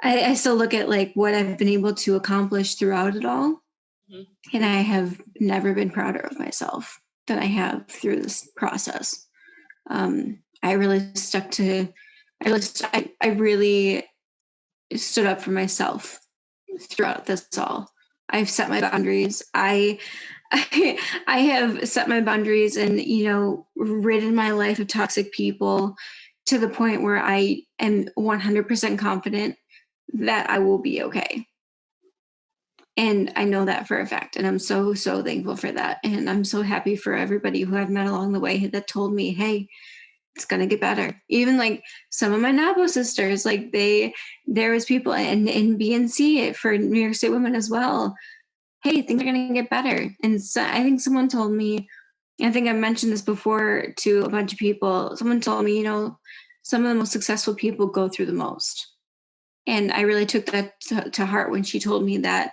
C: I still look at like what I've been able to accomplish throughout it all. Mm-hmm. And I have never been prouder of myself than I have through this process. I really I really stood up for myself throughout this all. I've set my boundaries. I have set my boundaries and, ridden my life of toxic people, to the point where I am 100% confident that I will be okay. And I know that for a fact. And I'm so, so thankful for that. And I'm so happy for everybody who I've met along the way that told me, hey, it's going to get better. Even like some of my NABO sisters, like there was people in BNC for New York State Women as well. Hey, things are going to get better. And so I think someone told me, I think I've mentioned this before to a bunch of people. Someone told me, some of the most successful people go through the most. And I really took that to heart when she told me that.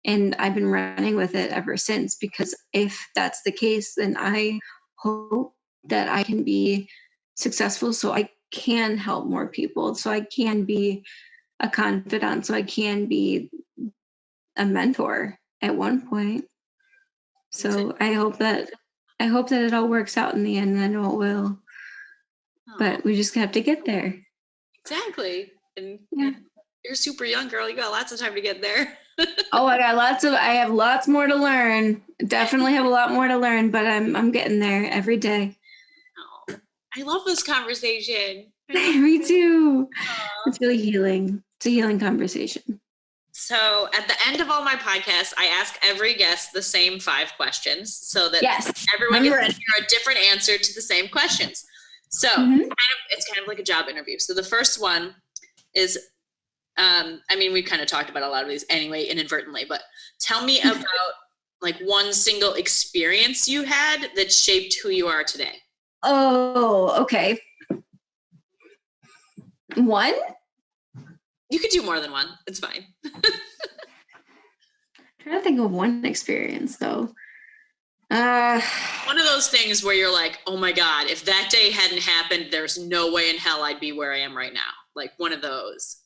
C: And I've been running with it ever since, because if that's the case, then I hope that I can be successful so I can help more people, so I can be a confidant, so I can be a mentor at one point. So I hope that it all works out in the end, and I know it will. But we just have to get there.
B: Exactly. And you're super young, girl. You got lots of time to get there.
C: Oh, I have lots more to learn. Definitely have a lot more to learn, but I'm getting there every day.
B: Oh, I love this conversation.
C: Me too. It's really healing. It's a healing conversation.
B: So at the end of all my podcasts, I ask every guest the same 5 questions so that everyone gets to hear a different answer to the same questions. So it's kind of like a job interview. So the first one is, we've kind of talked about a lot of these anyway, inadvertently, but tell me about like one single experience you had that shaped who you are today.
C: Oh, okay. One?
B: You could do more than one. It's fine.
C: I'm trying to think of one experience though.
B: One of those things where you're like, oh my God, if that day hadn't happened, there's no way in hell I'd be where I am right now. Like one of those.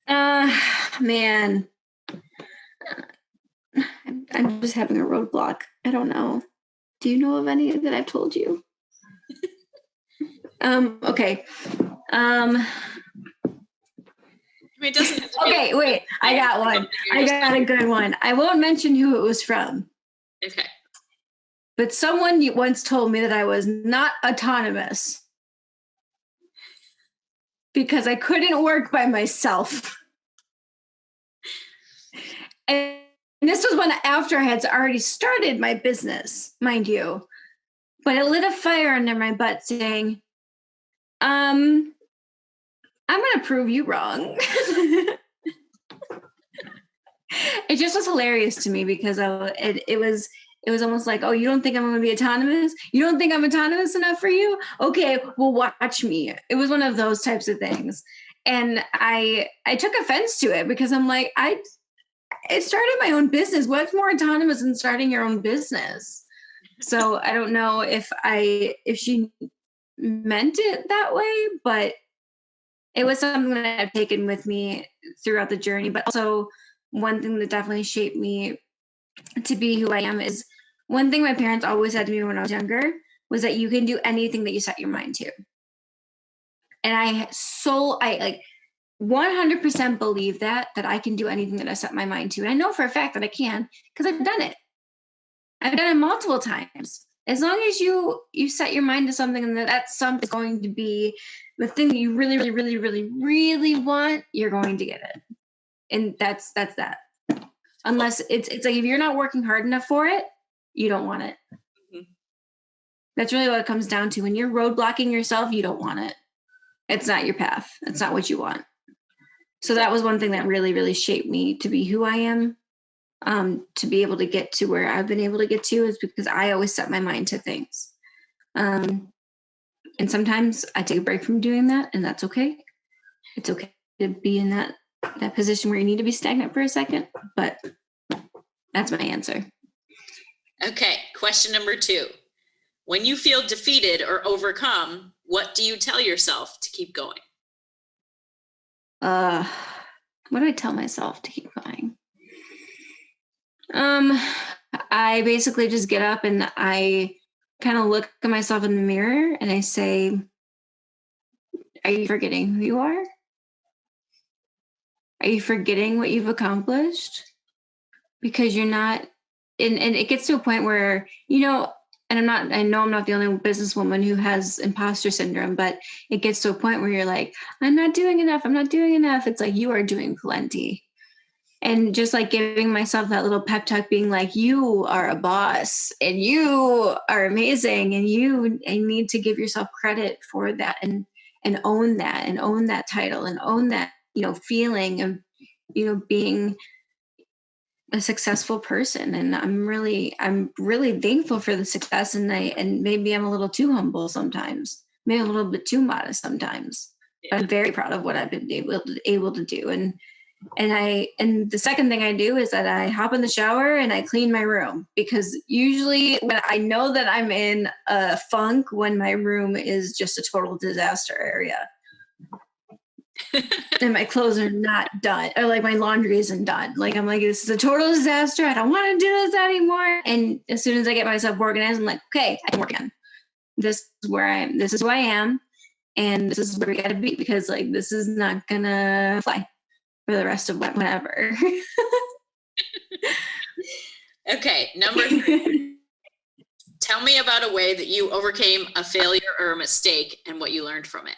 C: Man. I'm just having a roadblock. I don't know. Do you know of any that I've told you? Okay.
B: It doesn't have to
C: okay, wait. I got one. I got a good one. I won't mention who it was from.
B: Okay.
C: But someone once told me that I was not autonomous because I couldn't work by myself. And this was after I had already started my business, mind you. But it lit a fire under my butt saying, I'm going to prove you wrong. It just was hilarious to me because it was almost like, oh, you don't think I'm going to be autonomous? You don't think I'm autonomous enough for you? Okay, well, watch me. It was one of those types of things. And I took offense to it because I'm like, I started my own business. What's more autonomous than starting your own business? So I don't know if she meant it that way, but it was something that I've taken with me throughout the journey. But also one thing that definitely shaped me to be who I am is one thing my parents always said to me when I was younger was that you can do anything that you set your mind to. And I 100% believe that I can do anything that I set my mind to. And I know for a fact that I can because I've done it. I've done it multiple times. As long as you set your mind to something and that something is going to be the thing that you really, really, really, really, really want, you're going to get it. And that's that. Unless it's like if you're not working hard enough for it, you don't want it. Mm-hmm. That's really what it comes down to. When you're roadblocking yourself, you don't want it. It's not your path. It's not what you want. So that was one thing that really, really shaped me to be who I am. To be able to get to where I've been able to get to is because I always set my mind to things. And sometimes I take a break from doing that, and that's okay. It's okay to be in that position where you need to be stagnant for a second, but that's my answer.
B: Okay, question number 2. When you feel defeated or overcome, what do you tell yourself to keep going?
C: What do I tell myself to keep going? I basically just get up and I kind of look at myself in the mirror and I say, are you forgetting who you are? Are you forgetting what you've accomplished? Because you're not, and it gets to a point where, and I know I'm not the only businesswoman who has imposter syndrome, but it gets to a point where you're like, I'm not doing enough. I'm not doing enough. It's like, you are doing plenty. And just like giving myself that little pep talk, being like, you are a boss and you are amazing, and you need to give yourself credit for that, and own that, and own that title, and own that, feeling of, being a successful person. And I'm really thankful for the success. And maybe I'm a little too humble sometimes, maybe a little bit too modest sometimes, but I'm very proud of what I've been able to do. And the second thing I do is that I hop in the shower and I clean my room, because usually when I know that I'm in a funk, when my room is just a total disaster area and my clothes are not done, or like my laundry isn't done. Like, I'm like, this is a total disaster. I don't want to do this anymore. And as soon as I get myself organized, I'm like, okay, I can work again. This is where I am. This is who I am. And this is where we got to be, because like, this is not gonna fly for the rest of whatever.
B: Okay, number 3. Tell me about a way that you overcame a failure or a mistake and what you learned from it.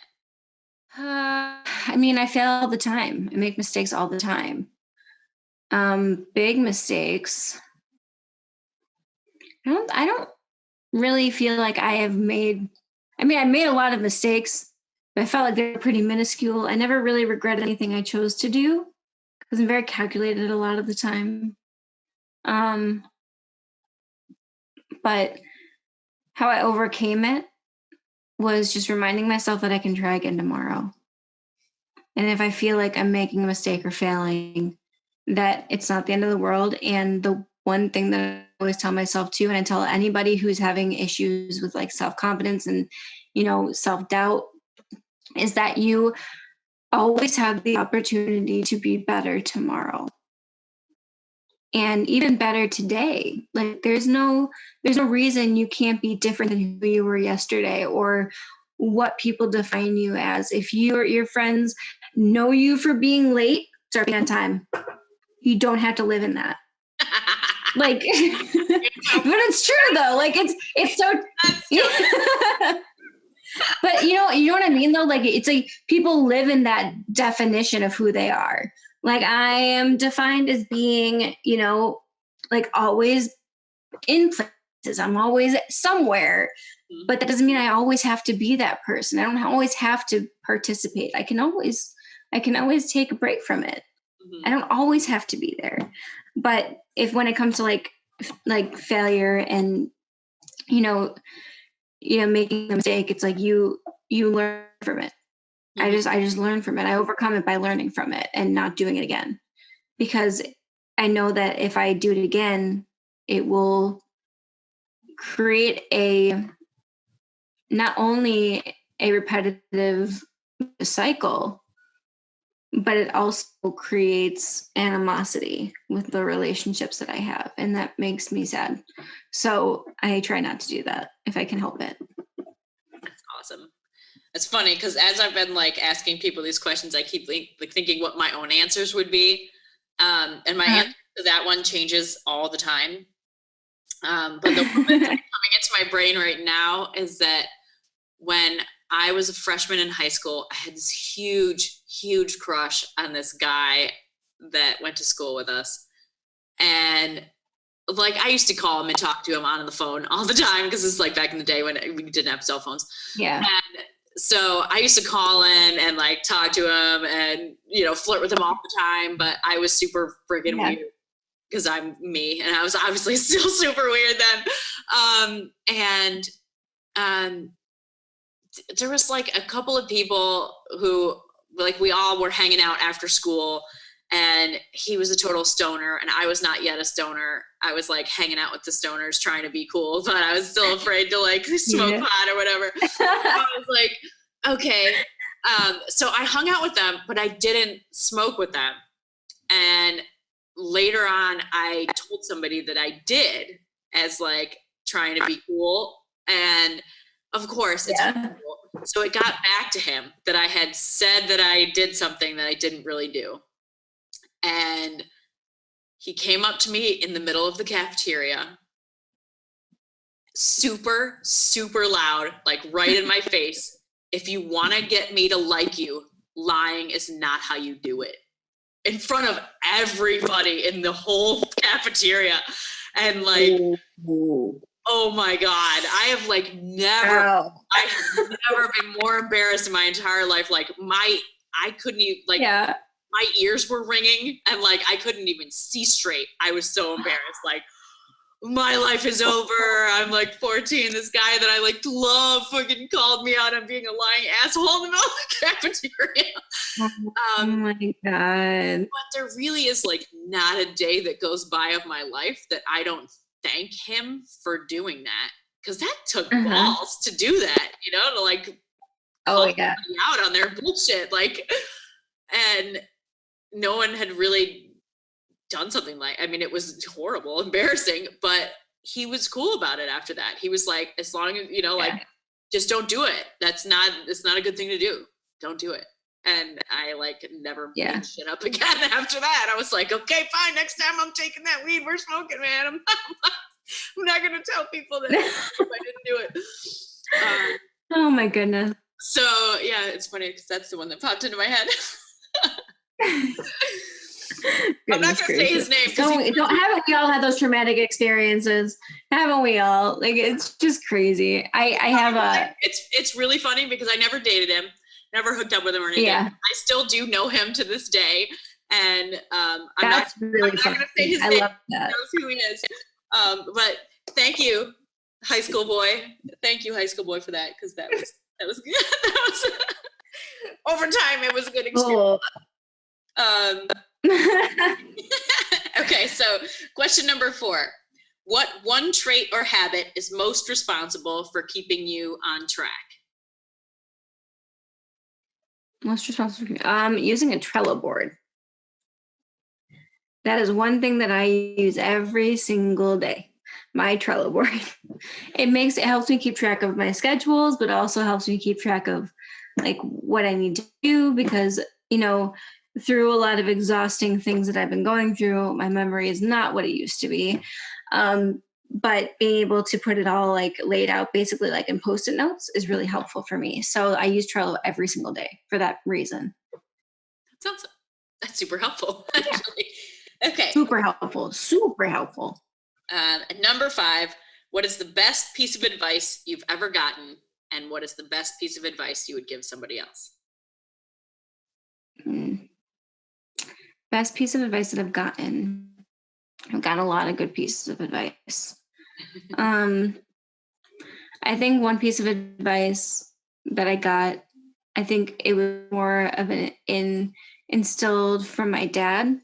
C: I fail all the time. I make mistakes all the time. Big mistakes. I don't really feel like I have made, I made a lot of mistakes, but I felt like they were pretty minuscule. I never really regretted anything I chose to do, because I'm very calculated a lot of the time. But how I overcame it was just reminding myself that I can try again tomorrow. And if I feel like I'm making a mistake or failing, that it's not the end of the world. And the one thing that I always tell myself too, and I tell anybody who's having issues with like self-confidence and, self-doubt, is that you always have the opportunity to be better tomorrow. And even better today. Like, there's no reason you can't be different than who you were yesterday, or what people define you as. If your friends know you for being late, start being on time. You don't have to live in that. Like, but it's true though. Like, it's so. But you know what I mean though? Like, it's like people live in that definition of who they are. Like, I am defined as being, like always in places. I'm always somewhere, but that doesn't mean I always have to be that person. I don't always have to participate. I can always take a break from it. I don't always have to be there. But when it comes to like failure and, making a mistake, it's like you learn from it. I just learn from it. I overcome it by learning from it and not doing it again, because I know that if I do it again, it will create not only a repetitive cycle, but it also creates animosity with the relationships that I have. And that makes me sad. So I try not to do that if I can help it.
B: That's awesome. It's funny because as I've been like asking people these questions, I keep thinking what my own answers would be. And my answer to that one changes all the time. But the one that's coming into my brain right now is that when I was a freshman in high school, I had this huge, huge crush on this guy that went to school with us. And like, I used to call him and talk to him on the phone all the time, because it's like back in the day when we didn't have cell phones.
C: Yeah.
B: And so I used to call in and like talk to him and, flirt with him all the time. But I was super friggin' weird because I'm me. And I was obviously still super weird then. And there was like a couple of people who like, we all were hanging out after school, and he was a total stoner and I was not yet a stoner. I was like hanging out with the stoners trying to be cool, but I was still afraid to like smoke pot or whatever. I was like, okay. So I hung out with them, but I didn't smoke with them. And later on, I told somebody that I did, as like trying to be cool. And of course, it's cool. So it got back to him that I had said that I did something that I didn't really do. And he came up to me in the middle of the cafeteria, super, super loud, like right in my face. If you want to get me to like you, lying is not how you do it. In front of everybody in the whole cafeteria. And like, oh my God, I have like I have never been more embarrassed in my entire life. Like I couldn't even, like, my ears were ringing and like, I couldn't even see straight. I was so embarrassed. Like, my life is over. I'm like 14. This guy that I like to love fucking called me out on being a lying asshole in the middle of the cafeteria.
C: Oh my God.
B: But there really is like not a day that goes by of my life that I don't thank him for doing that. Cause that took balls to do that, you know, to like call somebody out on their bullshit. Like, and no one had really done something like, I mean, it was horrible, embarrassing, but he was cool about it after that. He was like, as long as, you know, like, just don't do it. It's not a good thing to do. Don't do it. And I like never made shit up again after that. I was like, okay, fine. Next time I'm taking that weed, we're smoking, man. I'm not going to tell people that if I didn't do it.
C: Oh my goodness.
B: So yeah, it's funny because that's the one that popped into my head. I'm not gonna say his name.
C: Haven't we all had those traumatic experiences? Haven't we all? Like, it's just crazy. I have
B: It's really funny because I never dated him, never hooked up with him or anything. Yeah. I still do know him to this day, and I'm not gonna say his name. I love that. He knows who he is. But thank you, high school boy. Thank you, high school boy, for that, because that was good. That was over time. It was a good experience. Okay, so question number 4. What one trait or habit is most responsible for keeping you on track?
C: Most responsible for using a Trello board. That is one thing that I use every single day. My Trello board. It helps me keep track of my schedules, but also helps me keep track of like what I need to do, because, you know, through a lot of exhausting things that I've been going through, my memory is not what it used to be. But being able to put it all like laid out basically like in Post-it notes is really helpful for me. So I use Trello every single day for that reason.
B: That's super helpful, actually. Yeah. Okay.
C: Super helpful.
B: Number 5, what is the best piece of advice you've ever gotten? And what is the best piece of advice you would give somebody else?
C: Best piece of advice that I've gotten. I've got a lot of good pieces of advice. I think one piece of advice that I got, I think it was more of an instilled from my dad.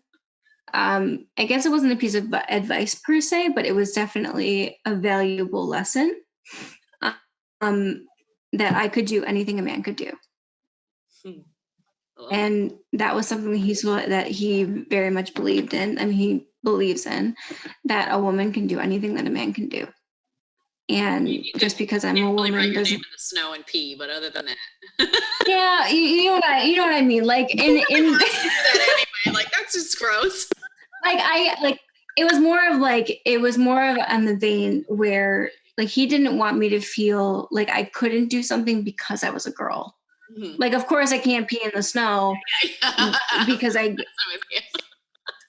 C: I guess it wasn't a piece of advice per se, but it was definitely a valuable lesson that I could do anything a man could do. And that was something that he very much believed in. I mean, he believes in that a woman can do anything that a man can do. And just because I'm a woman
B: doesn't. Your name in the snow and pee, but other than that.
C: Yeah, you know what I mean. Like in
B: that anyway, like that's just gross.
C: It was more of on the vein where like he didn't want me to feel like I couldn't do something because I was a girl. Mm-hmm. Like, of course I can't pee in the snow because of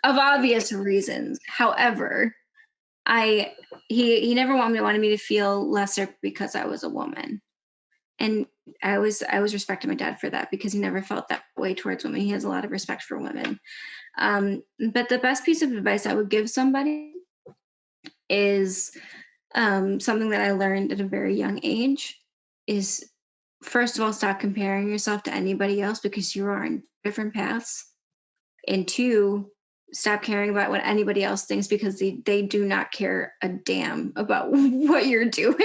C: obvious reasons. However, he never wanted me to feel lesser because I was a woman. And I was respecting my dad for that, because he never felt that way towards women. He has a lot of respect for women. But the best piece of advice I would give somebody is something that I learned at a very young age is, first of all, stop comparing yourself to anybody else because you are on different paths. And 2, stop caring about what anybody else thinks, because they do not care a damn about what you're doing.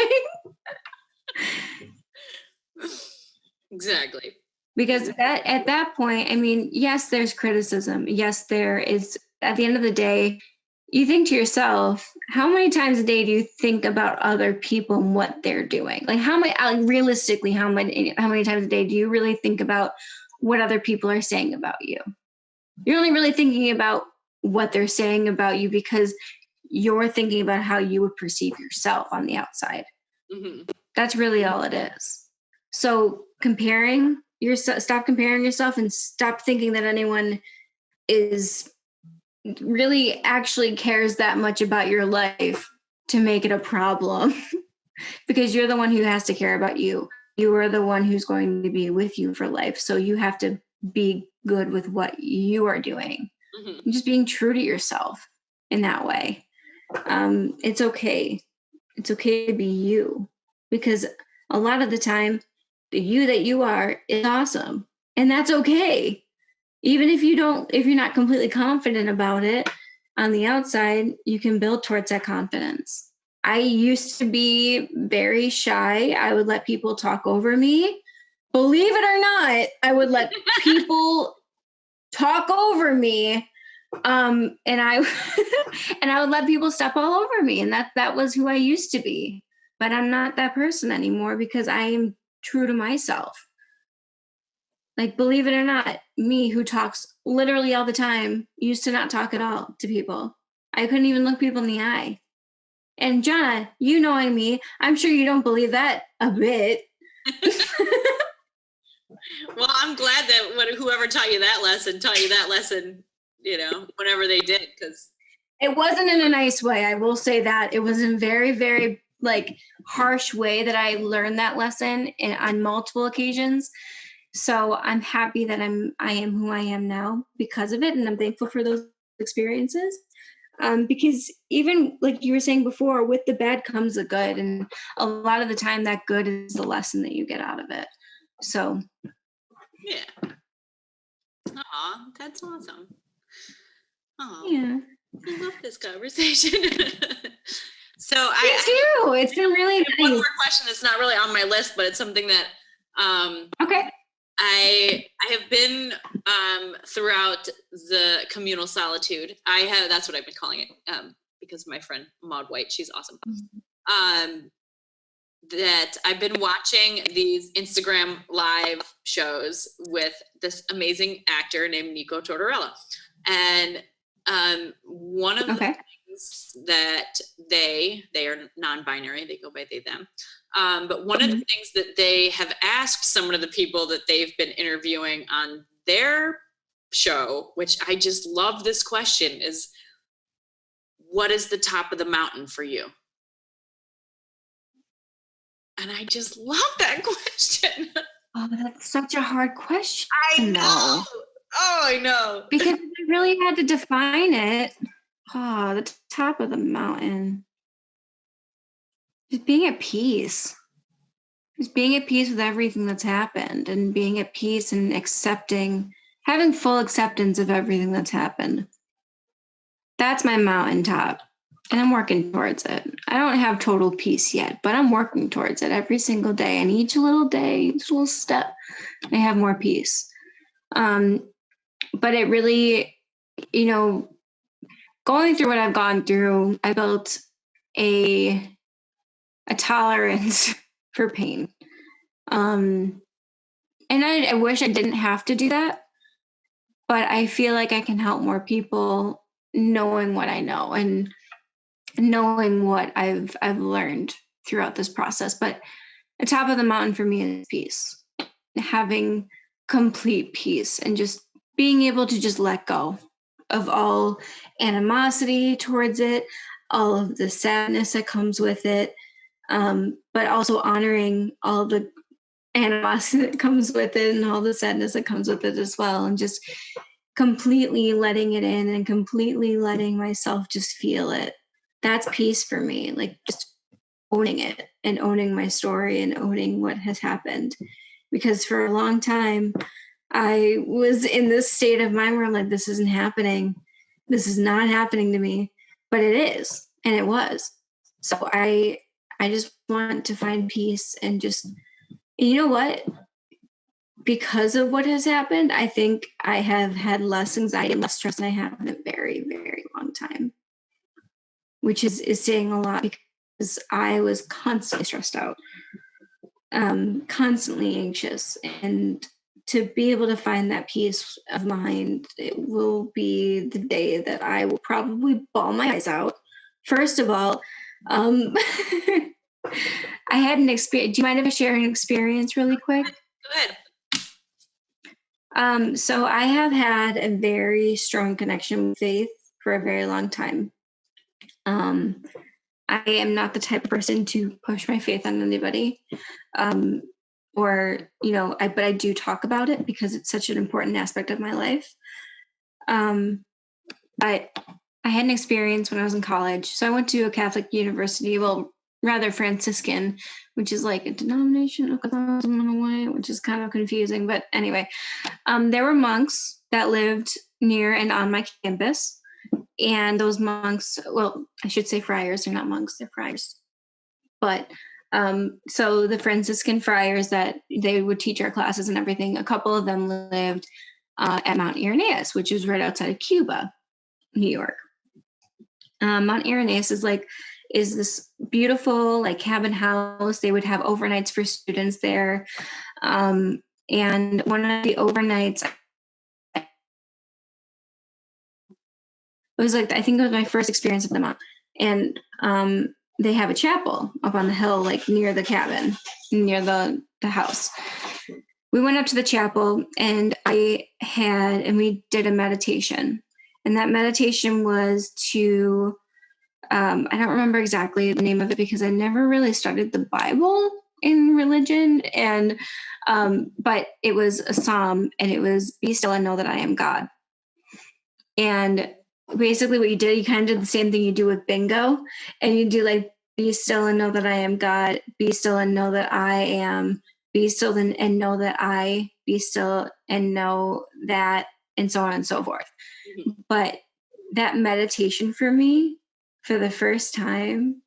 B: Exactly.
C: Because at that point, I mean, yes, there's criticism. Yes, there is. At the end of the day, you think to yourself, how many times a day do you think about other people and what they're doing? Like realistically, how many times a day do you really think about what other people are saying about you? You're only really thinking about what they're saying about you because you're thinking about how you would perceive yourself on the outside.
B: Mm-hmm.
C: That's really all it is. So stop comparing yourself and stop thinking that anyone is really actually cares that much about your life to make it a problem. Because you're the one who has to care about you. You are the one who's going to be with you for life. So you have to be good with what you are doing.
B: Mm-hmm.
C: Just being true to yourself in that way. It's okay. It's okay to be you, because a lot of the time, the you that you are is awesome. And that's okay. Even if you're not completely confident about it on the outside, you can build towards that confidence. I used to be very shy. I would let people talk over me. Believe it or not, I would let people talk over me. And I and I would let people step all over me. And that was who I used to be. But I'm not that person anymore because I am true to myself. Like, believe it or not, me who talks literally all the time used to not talk at all to people. I couldn't even look people in the eye. And Jonna, you knowing me, I'm sure you don't believe that a bit.
B: Well, I'm glad that whoever taught you that lesson, whenever they did, because
C: it wasn't in a nice way. I will say that it was in very, very harsh way that I learned that lesson on multiple occasions. So I'm happy that I am who I am now because of it, and I'm thankful for those experiences. Because even like you were saying before, with the bad comes the good, and a lot of the time that good is the lesson that you get out of it. So
B: yeah. Aw, that's awesome. Aw,
C: yeah,
B: I love this conversation. So
C: me too. It's been really nice.
B: One more question that's not really on my list, but it's something that
C: okay.
B: I have been throughout the communal solitude. That's what I've been calling it, because of my friend Maud White. She's awesome. That I've been watching these Instagram live shows with this amazing actor named Nico Tortorella, and one of the things that they are non-binary. They go by they them. But one of the things that they have asked some of the people that they've been interviewing on their show, which I just love this question, is what is the top of the mountain for you? And I just love that question.
C: Oh, that's such a hard question.
B: I know. Oh, I know.
C: Because if I really had to define it, the top of the mountain. Just being at peace. Just being at peace with everything that's happened, and being at peace and having full acceptance of everything that's happened. That's my mountaintop. And I'm working towards it. I don't have total peace yet, but I'm working towards it every single day. And each little day, each little step, I have more peace. But it really, going through what I've gone through, I built a tolerance for pain. And I wish I didn't have to do that, but I feel like I can help more people knowing what I know and knowing what I've learned throughout this process. But the top of the mountain for me is peace, having complete peace, and just being able to just let go of all animosity towards it, all of the sadness that comes with it, but also honoring all the animosity that comes with it and all the sadness that comes with it as well, and just completely letting it in and completely letting myself just feel it. That's peace for me, just owning it and owning my story and owning what has happened. Because for a long time, I was in this state of mind where this isn't happening. This is not happening to me, but it is, and it was. So I just want to find peace and just, you know what? Because of what has happened, I think I have had less anxiety and less stress than I have in a very, very long time, which is saying a lot, because I was constantly stressed out, constantly anxious. And to be able to find that peace of mind, it will be the day that I will probably bawl my eyes out First of all, I had an experience. Do you mind if I share an experience really quick?
B: Go ahead.
C: So I have had a very strong connection with faith for a very long time. I am not the type of person to push my faith on anybody. But I do talk about it because it's such an important aspect of my life. But I had an experience when I was in college. So I went to a Catholic university, well, rather Franciscan, which is like a denomination of Catholicism in a way, which is kind of confusing. But anyway, there were monks that lived near and on my campus. And those monks, well, I should say friars, they're not monks, they're friars. But so the Franciscan friars that they would teach our classes and everything, a couple of them lived at Mount Irenaeus, which is right outside of Cuba, New York. Mount Irenaeus is this beautiful like cabin house. They would have overnights for students there. And one of the overnights, it was like, I think it was my first experience with them. And they have a chapel up on the hill, like near the cabin, near the house. We went up to the chapel and we did a meditation. And that meditation was to, I don't remember exactly the name of it because I never really studied the Bible in religion. And, but it was a psalm and it was, "Be still and know that I am God." And basically what you did, you kind of did the same thing you do with bingo. And you do like, "Be still and know that I am God. Be still and know that I am. Be still and know that I. Be still and know that," and so on and so forth. Mm-hmm. But that meditation for me, for the first time,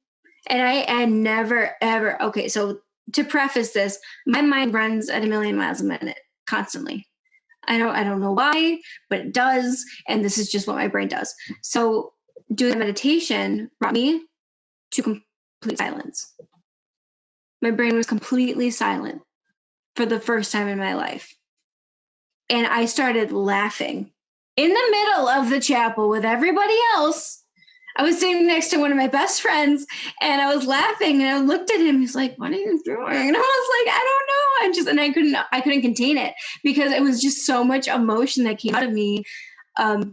C: and I had never, ever, okay, so to preface this, my mind runs at 1,000,000 miles a minute constantly. I don't know why, but it does. And this is just what my brain does. So doing meditation brought me to complete silence. My brain was completely silent for the first time in my life. And I started laughing in the middle of the chapel with everybody else. I was sitting next to one of my best friends and I was laughing and I looked at him. He's like, "What are you doing?" And I was like, "I don't know." I couldn't contain it because it was just so much emotion that came out of me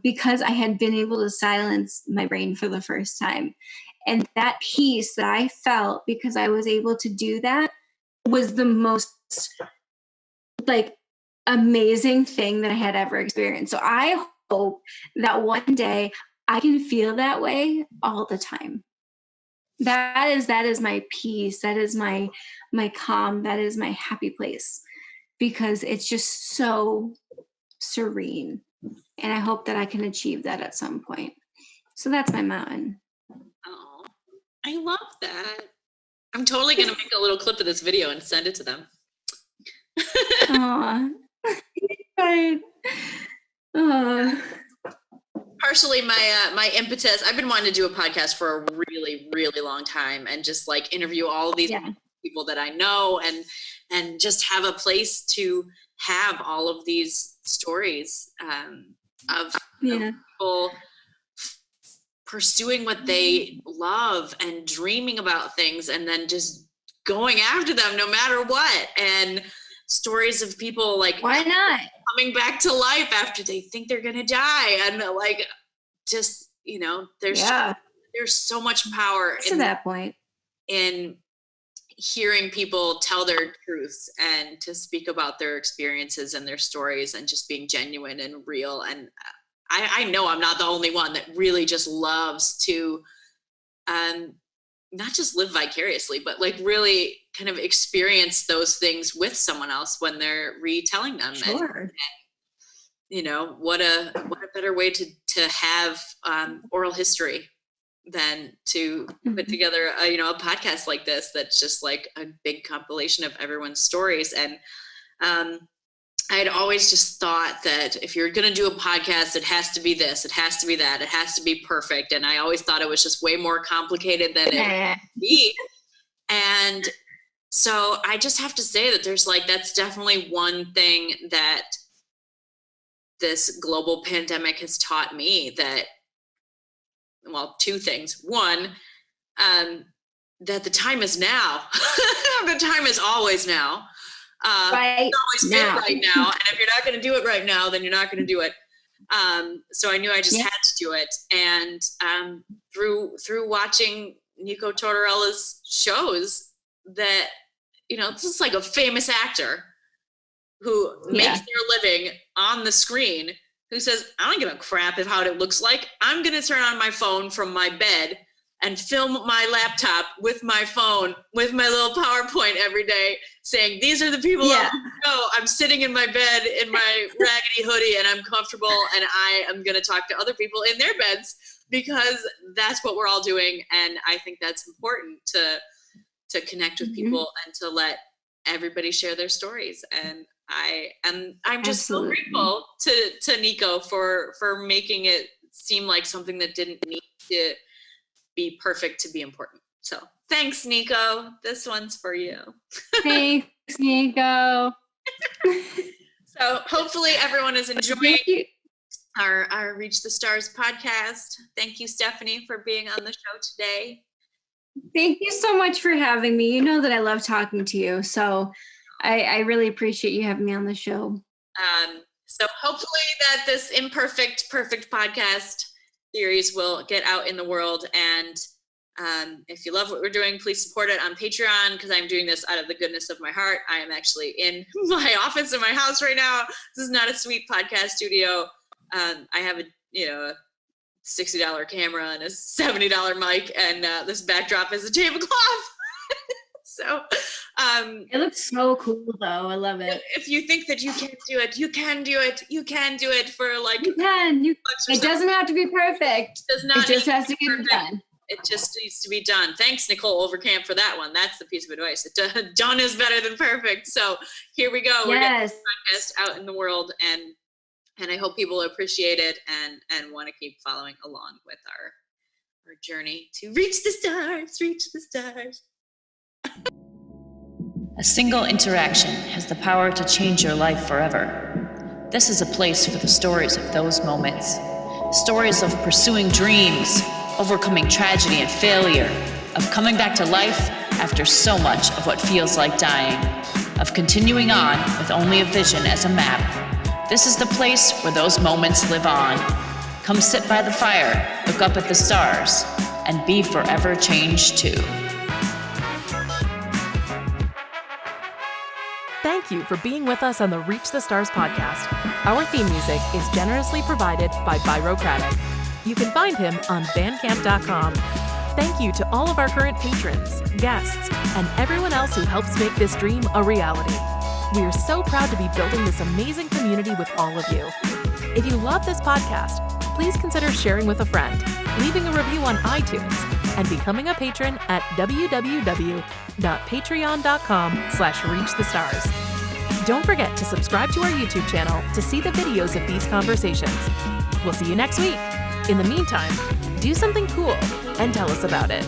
C: because I had been able to silence my brain for the first time. And that peace that I felt because I was able to do that was the most like amazing thing that I had ever experienced. So I hope that one day I can feel that way all the time. That is my peace. That is my calm. That is my happy place because it's just so serene. And I hope that I can achieve that at some point. So that's my mountain.
B: Oh, I love that. I'm totally going to make a little clip of this video and send it to them.
C: Aw. Right.
B: Partially my impetus, I've been wanting to do a podcast for a really, really long time and just like interview all of these people that I know and just have a place to have all of these stories of people pursuing what they love and dreaming about things and then just going after them no matter what. And stories of people like,
C: why not,
B: coming back to life after they think they're gonna die, and like just there's so much power
C: to that point
B: in hearing people tell their truths and to speak about their experiences and their stories and just being genuine and real. And I know I'm not the only one that really just loves to not just live vicariously, but like really kind of experience those things with someone else when they're retelling them.
C: Sure.
B: And what a better way to have oral history than to put together a podcast like this that's just like a big compilation of everyone's stories. And I had always just thought that if you're going to do a podcast, it has to be this, it has to be that, it has to be perfect. And I always thought it was just way more complicated than it would be. And so I just have to say that that's definitely one thing that this global pandemic has taught me, that well, two things. One, that the time is now. The time is always now.
C: Right
B: it's always
C: now.
B: right now. And if you're not going to do it right now, then you're not going to do it. So I knew I just had to do it. And through watching Nico Tortorella's shows, that, this is like a famous actor who makes their living on the screen, who says, I don't give a crap of how it looks like. I'm going to turn on my phone from my bed and film my laptop with my phone, with my little PowerPoint every day, saying, these are the people I'm sitting in my bed in my raggedy hoodie and I'm comfortable, and I am going to talk to other people in their beds, because that's what we're all doing. And I think that's important to connect with people and to let everybody share their stories. And I'm just so grateful to Nico for making it seem like something that didn't need to be perfect to be important. So thanks, Nico. This one's for you.
C: Thanks, Nico.
B: So hopefully everyone is enjoying our Reach the Stars podcast. Thank you, Stephanie, for being on the show today.
C: Thank you so much for having me. You know that I love talking to you. So I really appreciate you having me on the show.
B: So hopefully that this perfect podcast series will get out in the world. And if you love what we're doing, please support it on Patreon, because I'm doing this out of the goodness of my heart. I am actually in my office in my house right now. This is not a sweet podcast studio. I have a $60 camera and a $70 mic, and this backdrop is a tablecloth. So
C: it looks so cool, though. I love it.
B: If you think that you can't do it, you can do it. You can do it for like.
C: You can. It doesn't have to be perfect. It just has to get done.
B: It just needs to be done. Thanks, Nicole Overcamp, for that one. That's the piece of advice. Done is better than perfect. So here we go. We're getting this podcast out in the world, and I hope people appreciate it and want to keep following along with our journey to reach the stars. Reach the stars.
D: A single interaction has the power to change your life forever. This is a place for the stories of those moments. Stories of pursuing dreams, overcoming tragedy and failure, of coming back to life after so much of what feels like dying, of continuing on with only a vision as a map. This is the place where those moments live on. Come sit by the fire, look up at the stars, and be forever changed too.
A: Thank you for being with us on the Reach the Stars podcast. Our theme music is generously provided by Byrocratic. You can find him on bandcamp.com. Thank you to all of our current patrons, guests, and everyone else who helps make this dream a reality. We are so proud to be building this amazing community with all of you. If you love this podcast, please consider sharing with a friend, leaving a review on iTunes, and becoming a patron at www.patreon.com/reachthestars. Don't forget to subscribe to our YouTube channel to see the videos of these conversations. We'll see you next week. In the meantime, do something cool and tell us about it.